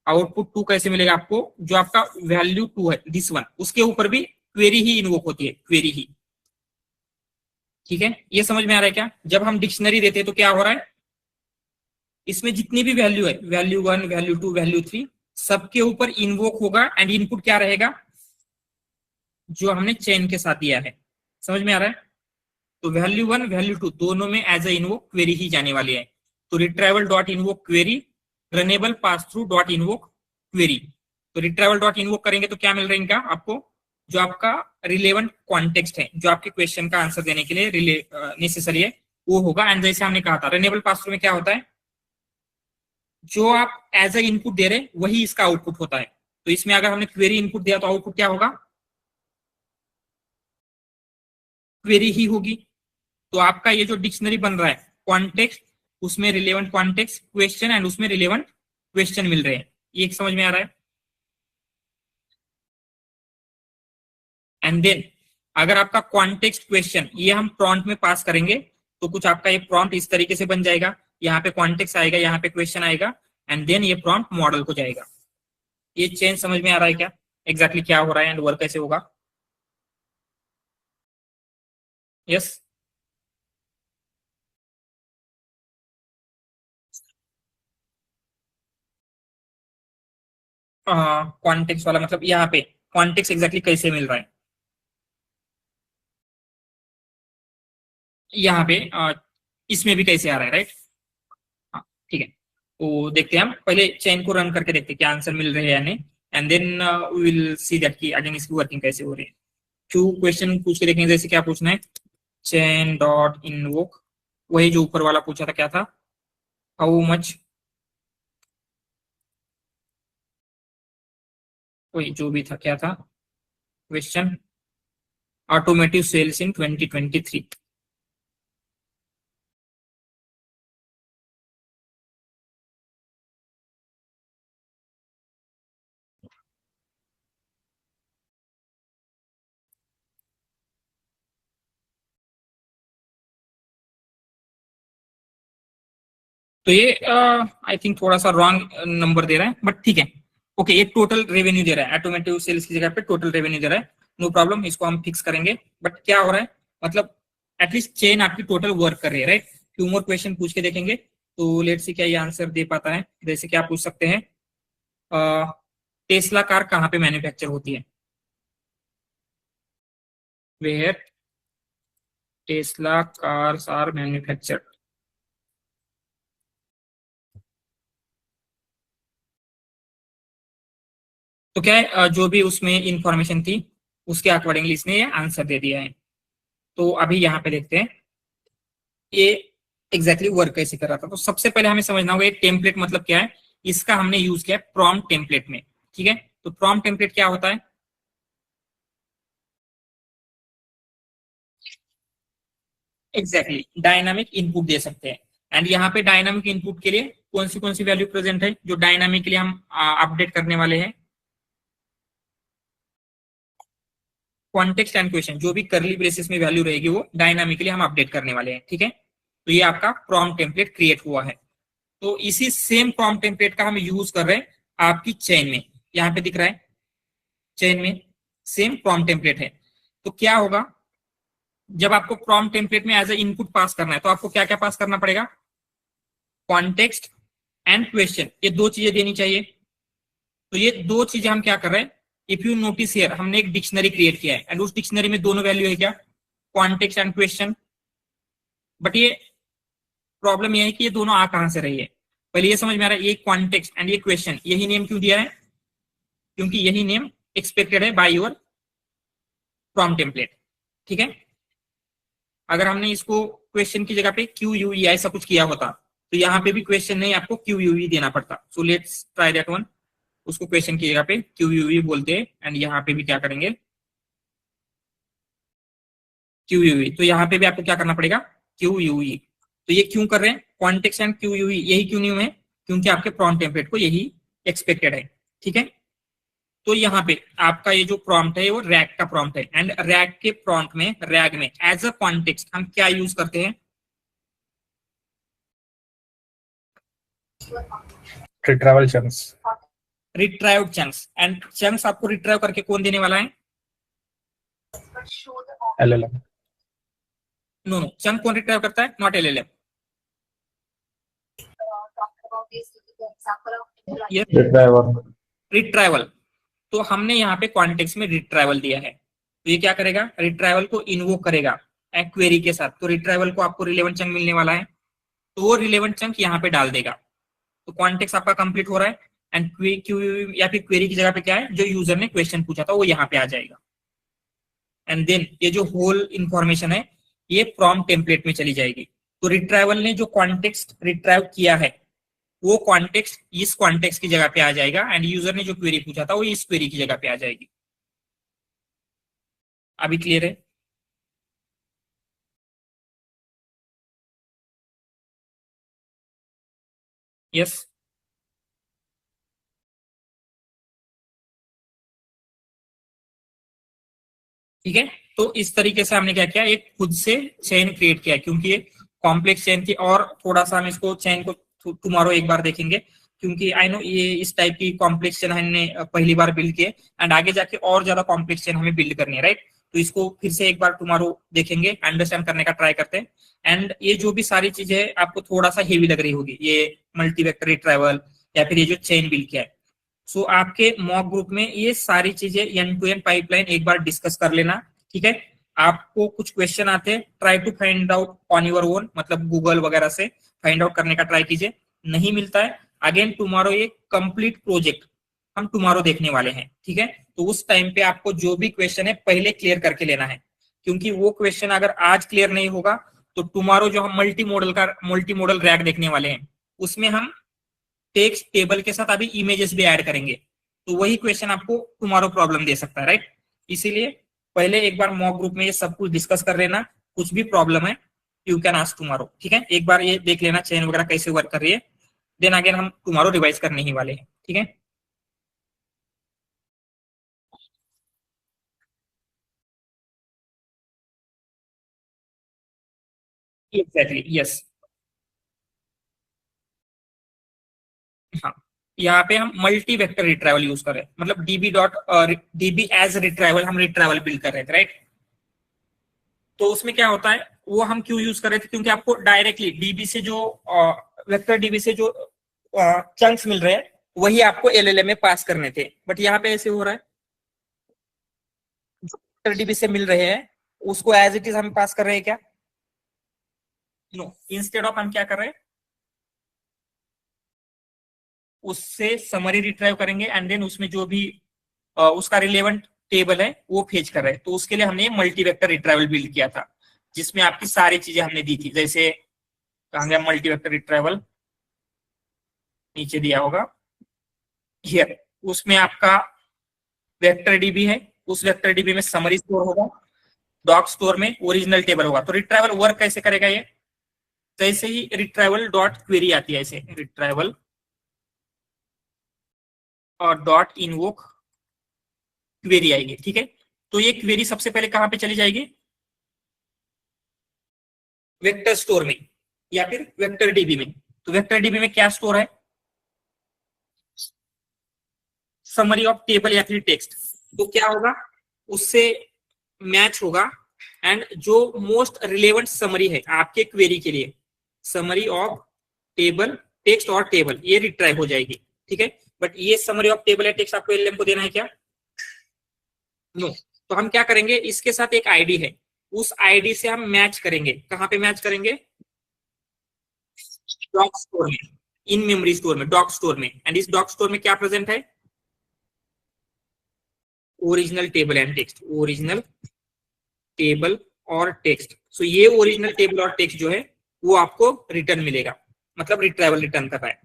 आउटपुट टू कैसे मिलेगा आपको, जो आपका वैल्यू टू है दिस वन, उसके ऊपर भी क्वेरी ही इन्वोक होती है, क्वेरी ही, ठीक है। ये समझ में आ रहा है क्या, जब हम डिक्शनरी देते हैं तो क्या हो रहा है, इसमें जितनी भी वैल्यू है, value one, value two, value three, सबके ऊपर इन्वोक होगा, एंड इनपुट क्या रहेगा, जो हमने चेन के साथ दिया है, समझ में आ रहा है। तो वैल्यू वन, वैल्यू टू दोनों में एज ए इन्वोक क्वेरी ही जाने वाली है। तो retrieval dot invoke query, runnable pass through dot invoke query, तो रिट्राइवल डॉट इनवोक करेंगे तो क्या मिल रहा है इनका आपको, जो आपका रिलेवेंट कॉन्टेक्स्ट है जो आपके क्वेश्चन का आंसर देने के लिए नेसेसरी है वो होगा। एंड जैसे हमने कहा था रनेबल पास थ्रू में क्या होता है, जो आप एज ए इनपुट दे रहे वही इसका आउटपुट होता है। तो इसमें अगर हमने क्वेरी इनपुट दिया तो आउटपुट क्या होगा, क्वेरी ही होगी। तो आपका ये जो डिक्शनरी बन रहा है कॉन्टेक्स्ट, उसमें रिलेवेंट कॉन्टेक्स्ट क्वेश्चन एंड उसमें रिलेवेंट क्वेश्चन मिल रहे हैं। ये समझ में आ रहा है। एंड देन अगर आपका कॉन्टेक्स्ट क्वेश्चन ये हम प्रॉम्प्ट में पास करेंगे तो कुछ आपका ये प्रॉम्प्ट इस तरीके से बन जाएगा, यहाँ पे कॉन्टेक्स्ट आएगा, यहाँ पे क्वेश्चन आएगा एंड देन ये प्रॉम्प्ट मॉडल को जाएगा। ये चेंज समझ में आ रहा है क्या, एग्जैक्टली क्या हो रहा है एंड वर्क कैसे होगा। यस कॉन्टेक्स्ट वाला मतलब यहाँ पे कॉन्टेक्स्ट एग्जैक्टली कैसे मिल रहा है, यहाँ पे इसमें भी कैसे आ रहा है, राइट। हाँ ठीक है, तो देखते हैं हम पहले चेन को रन करके देखते हैं क्या आंसर मिल रहे हैं या नहीं, and then we will see that कि अगेन इसकी वर्किंग कैसे हो रही है। क्यों क्वेश्चन पूछ के देखेंगे, जैसे क्या पूछना है, चेन डॉट इनवोक, वही जो ऊपर वाला पूछा था क्या था, हाउ मच, वही जो भी था क्या था क्वेश्चन, ऑटोमेटिव सेल्स इन 2023। तो ये आई थिंक थोड़ा सा रॉन्ग नंबर दे रहा है बट ठीक है, ओके ये टोटल रेवेन्यू दे रहा है, ऑटोमेटिव सेल्स की जगह पे टोटल रेवेन्यू दे रहा है, नो प्रॉब्लम, इसको हम फिक्स करेंगे। बट क्या हो रहा है, मतलब एटलीस्ट चेन आपकी टोटल वर्क कर रही है, राइट। फ्यू मोर क्वेश्चन पूछ के देखेंगे तो लेट्स सी क्या ये आंसर दे पाता है। जैसे क्या पूछ सकते हैं, टेस्ला कार कहाँ पे मैन्युफैक्चर होती है, where Tesla cars are manufactured. तो क्या है, जो भी उसमें इंफॉर्मेशन थी उसके अकॉर्डिंगली इसने ये आंसर दे दिया है। तो अभी यहाँ पे देखते हैं ये एग्जैक्टली वर्क कैसे कर रहा था। तो सबसे पहले हमें समझना होगा ये टेम्पलेट मतलब क्या है, इसका हमने यूज किया है प्रॉम्प्ट टेम्पलेट में, ठीक है। तो प्रॉम्प्ट टेम्पलेट क्या होता है, एग्जैक्टली डायनामिक इनपुट दे सकते हैं। एंड यहाँ पे डायनामिक इनपुट के लिए कौन सी वैल्यू प्रेजेंट है जो डायनामिकली हम अपडेट करने वाले हैं, कॉन्टेक्स्ट एंड क्वेश्चन, जो भी करली ब्रेसेस में वैल्यू रहेगी वो डायनामिकली हम अपडेट करने वाले हैं, ठीक है। तो ये आपका प्रॉम्प्ट टेम्पलेट क्रिएट हुआ है। तो इसी सेम प्रॉम्प्ट टेम्पलेट का हम यूज कर रहे हैं आपकी चेन में, यहाँ पे दिख रहा है चेन में सेम प्रॉम्प्ट टेम्पलेट है। तो क्या होगा, जब आपको प्रॉम्प्ट टेम्पलेट में एज ए इनपुट पास करना है तो आपको क्या क्या पास करना पड़ेगा, कॉन्टेक्स्ट एंड क्वेश्चन, ये दो चीजें देनी चाहिए। तो ये दो चीजें हम क्या कर रहे हैं, इफ यू नोटिस हियर हमने एक डिक्शनरी क्रिएट किया है एंड उस डिक्शनरी में दोनों वैल्यू है क्या, कॉन्टेक्स्ट एंड क्वेश्चन। बट ये प्रॉब्लम ये है कि ये दोनों आ कहां से रही है, पहले ये समझ में आ रहा है, ये कॉन्टेक्स्ट एंड ये क्वेश्चन, यही नेम क्यों दिया है, क्योंकि यही नेम एक्सपेक्टेड है बाय योर प्रॉम्प्ट टेम्पलेट, ठीक है। अगर हमने इसको क्वेश्चन की जगह पे क्यू यू ई ऐसा कुछ किया होता तो यहाँ पे भी क्वेश्चन नहीं आपको क्यू यू ई देना पड़ता। So let's try that one, उसको क्वेश्चन की जगह पे क्यू यू ई बोलते हैं एंड यहाँ पे भी क्या करेंगे क्यू यू ई। तो यहाँ पे भी आपको क्या करना पड़ेगा, क्यू यू ई। तो ये क्यों कर रहे हैं, कॉन्टेक्स्ट एंड क्यू यू ई, यही क्यों नहीं है, क्योंकि आपके प्रॉम्प्ट टेम्पलेट को यही एक्सपेक्टेड है, ठीक है। तो यहाँ पे आपका ये जो प्रॉम्प्ट है वो रैग का प्रॉम्प्ट है एंड रैग के प्रॉम्प्ट में रैग में एज अ कॉन्टेक्स्ट हम क्या यूज करते हैं, retrieval chunks, retrieved chunks. And chunks आपको रिट्राइव करके कौन देने वाला है, एलएलएम, नो नो, चंक कौन रिट्राइव करता है, नॉट एलएलएम। ये रिट्राइवर, रिट्राइवल, तो हमने यहाँ पे कॉन्टेक्स्ट में रिट्राइवल दिया है तो ये क्या करेगा, रिट्राइवल को इन्वोक करेगा क्वेरी के साथ। तो रिट्राइवल को आपको रिलेवेंट चंक मिलने वाला है तो वो रिलेवेंट चंक यहाँ पे डाल देगा। तो कॉन्टेक्स्ट आपका कंप्लीट हो रहा है एंड क्यू या फिर क्वेरी की जगह पे क्या है, जो यूजर ने क्वेश्चन पूछा था वो यहाँ पे आ जाएगा। एंड देन ये जो होल इंफॉर्मेशन है ये प्रॉम्प्ट टेम्पलेट में चली जाएगी। तो रिट्राइवल ने जो कॉन्टेक्स्ट रिट्राइव किया है वो कॉन्टेक्स्ट इस कॉन्टेक्स्ट की जगह पे आ जाएगा, एंड यूजर ने जो क्वेरी पूछा था वो इस क्वेरी की जगह पे आ जाएगी। अभी क्लियर है? यस। ठीक है, तो इस तरीके से हमने क्या किया, एक खुद से चेन क्रिएट किया, क्योंकि ये कॉम्प्लेक्स चेन थी। और थोड़ा सा हम इसको चेन को टुमारो एक बार देखेंगे, क्योंकि आई नो ये इस टाइप की कॉम्प्लेक्स चेन हमने पहली बार बिल्ड किए, एंड आगे जाके और ज्यादा कॉम्प्लेक्स चेन हमें बिल्ड करनी है, राइट। तो इसको फिर से एक बार टुमारो देखेंगे, अंडरस्टैंड करने का ट्राई करते हैं। एंड ये जो भी सारी चीजें आपको थोड़ा सा हेवी लग रही होगी, ये मल्टीवेक्टर रिट्राइवल या फिर ये जो चेन बिल्ड किया है, सो आपके मॉक ग्रुप में ये सारी चीजें एंड टू एंड पाइपलाइन एक बार डिस्कस कर लेना। ठीक है, आपको कुछ क्वेश्चन आते हैं, try to find out on your own, मतलब गूगल वगैरह से फाइंड आउट करने का ट्राई कीजिए। नहीं मिलता है, अगेन टुमारो ये कंप्लीट प्रोजेक्ट हम टुमारो देखने वाले हैं। ठीक है, तो उस टाइम पे आपको जो भी क्वेश्चन है पहले क्लियर करके लेना है, क्योंकि वो क्वेश्चन अगर आज क्लियर नहीं होगा तो टुमारो जो हम मल्टी मॉडल रैक देखने वाले हैं उसमें हम टेक्स्ट टेबल के साथ अभी इमेजेस भी ऐड करेंगे, तो वही क्वेश्चन आपको टुमारो प्रॉब्लम दे सकता है, राइट। इसीलिए पहले एक बार मॉक ग्रुप में ये सब कुछ डिस्कस कर लेना, कुछ भी प्रॉब्लम है यू कैन आस्क टुमारो। ठीक है, एक बार ये देख लेना चेन वगैरह कैसे वर्क कर रही है, देन अगेन हम टुमारो रिवाइज करने ही वाले हैं। ठीक है, एग्जैक्टली, यस। हाँ, यहाँ पे हम मल्टी वेक्टर रिट्राइवल यूज कर रहे हैं, मतलब डीबी एज रिट्राइवल हम रिट्राइवल बिल्ड कर रहे थे, राइट। तो उसमें क्या होता है, वो हम क्यों यूज कर रहे थे, क्योंकि आपको डायरेक्टली डीबी से जो वेक्टर डीबी से जो चंक्स मिल रहे हैं वही आपको एलएलएम में पास करने थे, बट यहाँ पे ऐसे हो रहा है वेक्टर डीबी से मिल रहे हैं उसको एज इट इज हम पास कर रहे हैं क्या? नो, इंस्टेड ऑफ हम क्या कर रहे हैं, उससे समरी रिट्राइव करेंगे एंड देन उसमें जो भी उसका रिलेवेंट टेबल है वो फेच कर रहे हैं। तो उसके लिए हमने मल्टी वेक्टर रिट्राइवल बिल्ड किया था, जिसमें आपकी सारी चीजें हमने दी थी, जैसे कहा गया मल्टी वेक्टर रिट्राइवल नीचे दिया होगा हियर, उसमें आपका वेक्टर डीबी है, उस वेक्टर डीबी में समरी स्टोर होगा, डॉक स्टोर में ओरिजिनल टेबल होगा। तो रिट्राइवल वर्क कैसे करेगा, ये जैसे ही रिट्राइवल डॉट क्वेरी आती है, ऐसे रिट्राइवल और डॉट इनवोक क्वेरी आएगी। ठीक है, तो ये क्वेरी सबसे पहले कहां पे चली जाएगी, वेक्टर स्टोर में या फिर वेक्टर डीबी में। तो वेक्टर डीबी में क्या स्टोर है, समरी ऑफ टेबल या फिर टेक्स्ट। तो क्या होगा, उससे मैच होगा, एंड जो मोस्ट रिलेवेंट समरी है आपके क्वेरी के लिए, समरी ऑफ टेबल टेक्स्ट और टेबल, ये रिट्राइव हो जाएगी। ठीक है, बट ये समरी ऑफ टेबल या टेक्स्ट आपको एलएम को देना है क्या? नो। तो हम क्या करेंगे, इसके साथ एक आईडी है, उस आईडी से हम मैच करेंगे। कहां पे मैच करेंगे, डॉक स्टोर में, इन मेमोरी स्टोर में, डॉक स्टोर में। एंड इस डॉक स्टोर में क्या प्रेजेंट है, original table and text, original table और टेक्स्ट। सो ये ओरिजिनल टेबल और टेक्स्ट जो है वो आपको रिटर्न मिलेगा, मतलब रिट्राइवल रिटर्न कर रहा है।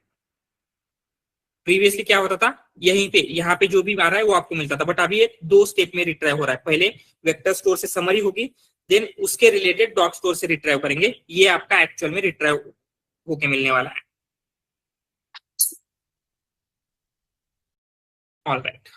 प्रीवियसली क्या होता था, यहीं पे यहाँ पे जो भी आ रहा है वो आपको मिलता था, बट अभी ये दो स्टेप में रिट्राइव हो रहा है। पहले वेक्टर स्टोर से समरी होगी, देन उसके रिलेटेड डॉक स्टोर से रिट्राइव करेंगे, ये आपका एक्चुअल में रिट्राइव होके मिलने वाला है। ऑल राइट,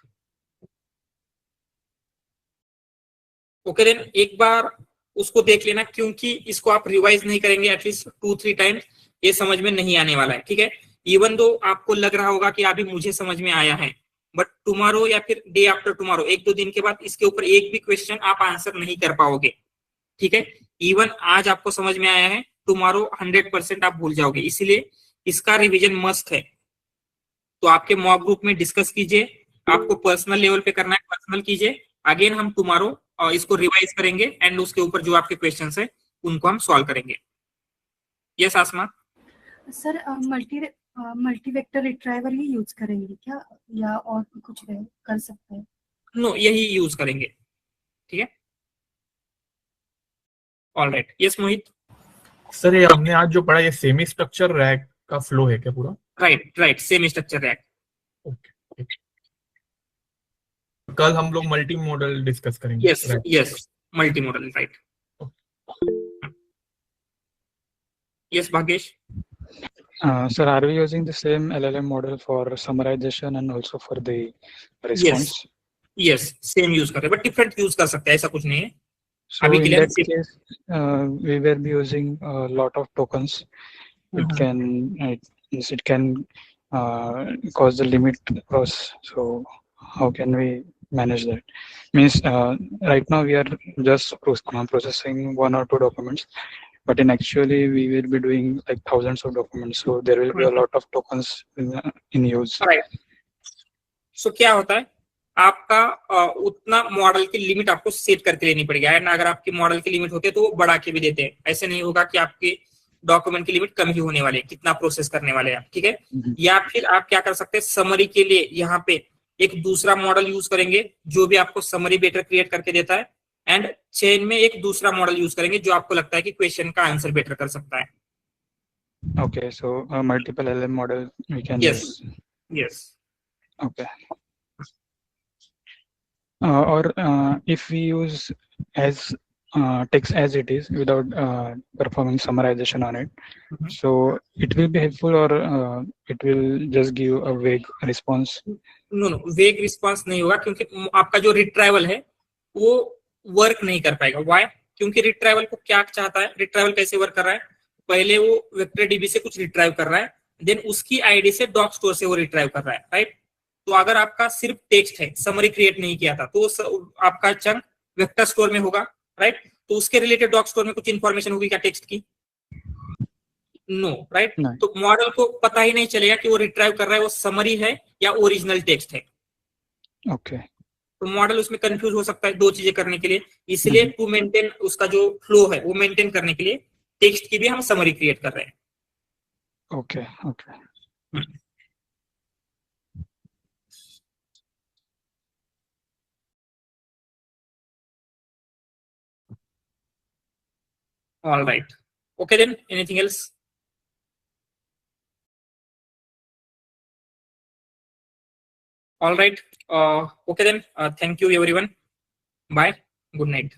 ओके, देन एक बार उसको देख लेना, क्योंकि इसको आप रिवाइज नहीं करेंगे एटलीस्ट 2-3 टाइम्स, ये समझ में नहीं आने वाला है। ठीक है, इवन दो आपको लग रहा होगा कि अभी मुझे समझ में आया है, बट टुमारो या फिर डे आफ्टर टुमारो, 1-2 दिन के बाद इसके ऊपर एक भी क्वेश्चन आप आंसर नहीं कर पाओगे। ठीक है, इवन आज आपको समझ में आया है, टुमारो 100% आप भूल जाओगे, इसीलिए इसका रिविजन मस्ट है। तो आपके मॉक ग्रुप में डिस्कस कीजिए, आपको पर्सनल लेवल पे करना है पर्सनल कीजिए, अगेन हम टुमारो इसको रिवाइज करेंगे एंड उसके ऊपर जो आपके क्वेश्चंस है उनको हम सॉल्व करेंगे। यस आसमा? सर मल्टी वेक्टर रिट्राइवर ही यूज करेंगे क्या, या और भी कुछ कर सकते हैं? नो, यही यूज करेंगे, ठीक है। ऑलराइट, यस मोहित। सर ये हमने आज जो पढ़ा ये सेमी स्ट्रक्चर रैक का फ्लो है क्या पूरा? Right, semi structure rack. Okay. कल हम लोग मल्टी मॉडल डिस्कस करेंगे। Yes, multi modal, right. Yes Bhagyesh. Sir, are we using the same LLM model for summarization and also for the response? Yes, same use कर रहे हैं, बट डिफरेंट यूज कर सकते हैं, ऐसा कुछ नहीं है। So अभी के in लिए that case, we will be using a lot of tokens. It can cause the limit across. So how can we manage that? Means right now we are just processing 1 or 2 documents, but in actually we will be doing like thousands of documents. So there will be a lot of tokens in use. Right. So क्या होता है, आपका उतना मॉडल की लिमिट आपको सेट करके लेनी पड़ेगी, है ना। अगर आपकी मॉडल की लिमिट होती है तो वो बढ़ा के भी देते हैं, ऐसे नहीं होगा कि आपके डॉक्यूमेंट की लिमिट कम ही होने वाली है, कितना प्रोसेस करने वाले हैं आप, ठीक है। या फिर आप क्या कर सकते हैं, समरी के लिए यहाँ पे एक दूसरा मॉडल यूज करेंगे जो भी आपको समरी बेटर क्रिएट करके देता है, एंड चेन में एक दूसरा मॉडल यूज करेंगे जो आपको लगता है कि क्वेश्चन का आंसर बेटर कर सकता है। Okay, so multiple LLM model we can Yes. use. Yes. Okay. Or if we use as text as it is without performing summarization on it, so it will be helpful, or it will just give a vague response. No, vague response नहीं होगा, क्योंकि आपका जो रिट्राइवल है वो वर्क नहीं कर पाएगा। व्हाई? क्योंकि रिट्राइवल को क्या चाहता है, रिट्राइवल कैसे वर्क कर रहा है, पहले वो वेक्टर डीबी से कुछ रिट्राइव कर रहा है, देन उसकी आईडी से डॉक स्टोर से वो रिट्राइव कर रहा है, राइट। तो अगर आपका सिर्फ टेक्स्ट है, समरी क्रिएट नहीं किया था, तो आपका चंक वेक्टर स्टोर में होगा, राइट। तो उसके रिलेटेड डॉक स्टोर में कुछ इंफॉर्मेशन होगी क्या टेक्स्ट की? No, right. तो मॉडल को पता ही नहीं चलेगा कि वो रिट्राइव कर रहा है वो समरी है या ओरिजिनल टेक्स्ट है। Okay. तो मॉडल उसमें कंफ्यूज हो सकता है दो चीजें करने के लिए, इसलिए टू मेंटेन उसका जो फ्लो है वो मेंटेन करने के लिए टेक्स्ट की भी हम समरी क्रिएट कर रहे हैं। Okay. All right. Okay then, anything else? All right. Okay then, thank you everyone. Bye. Good night.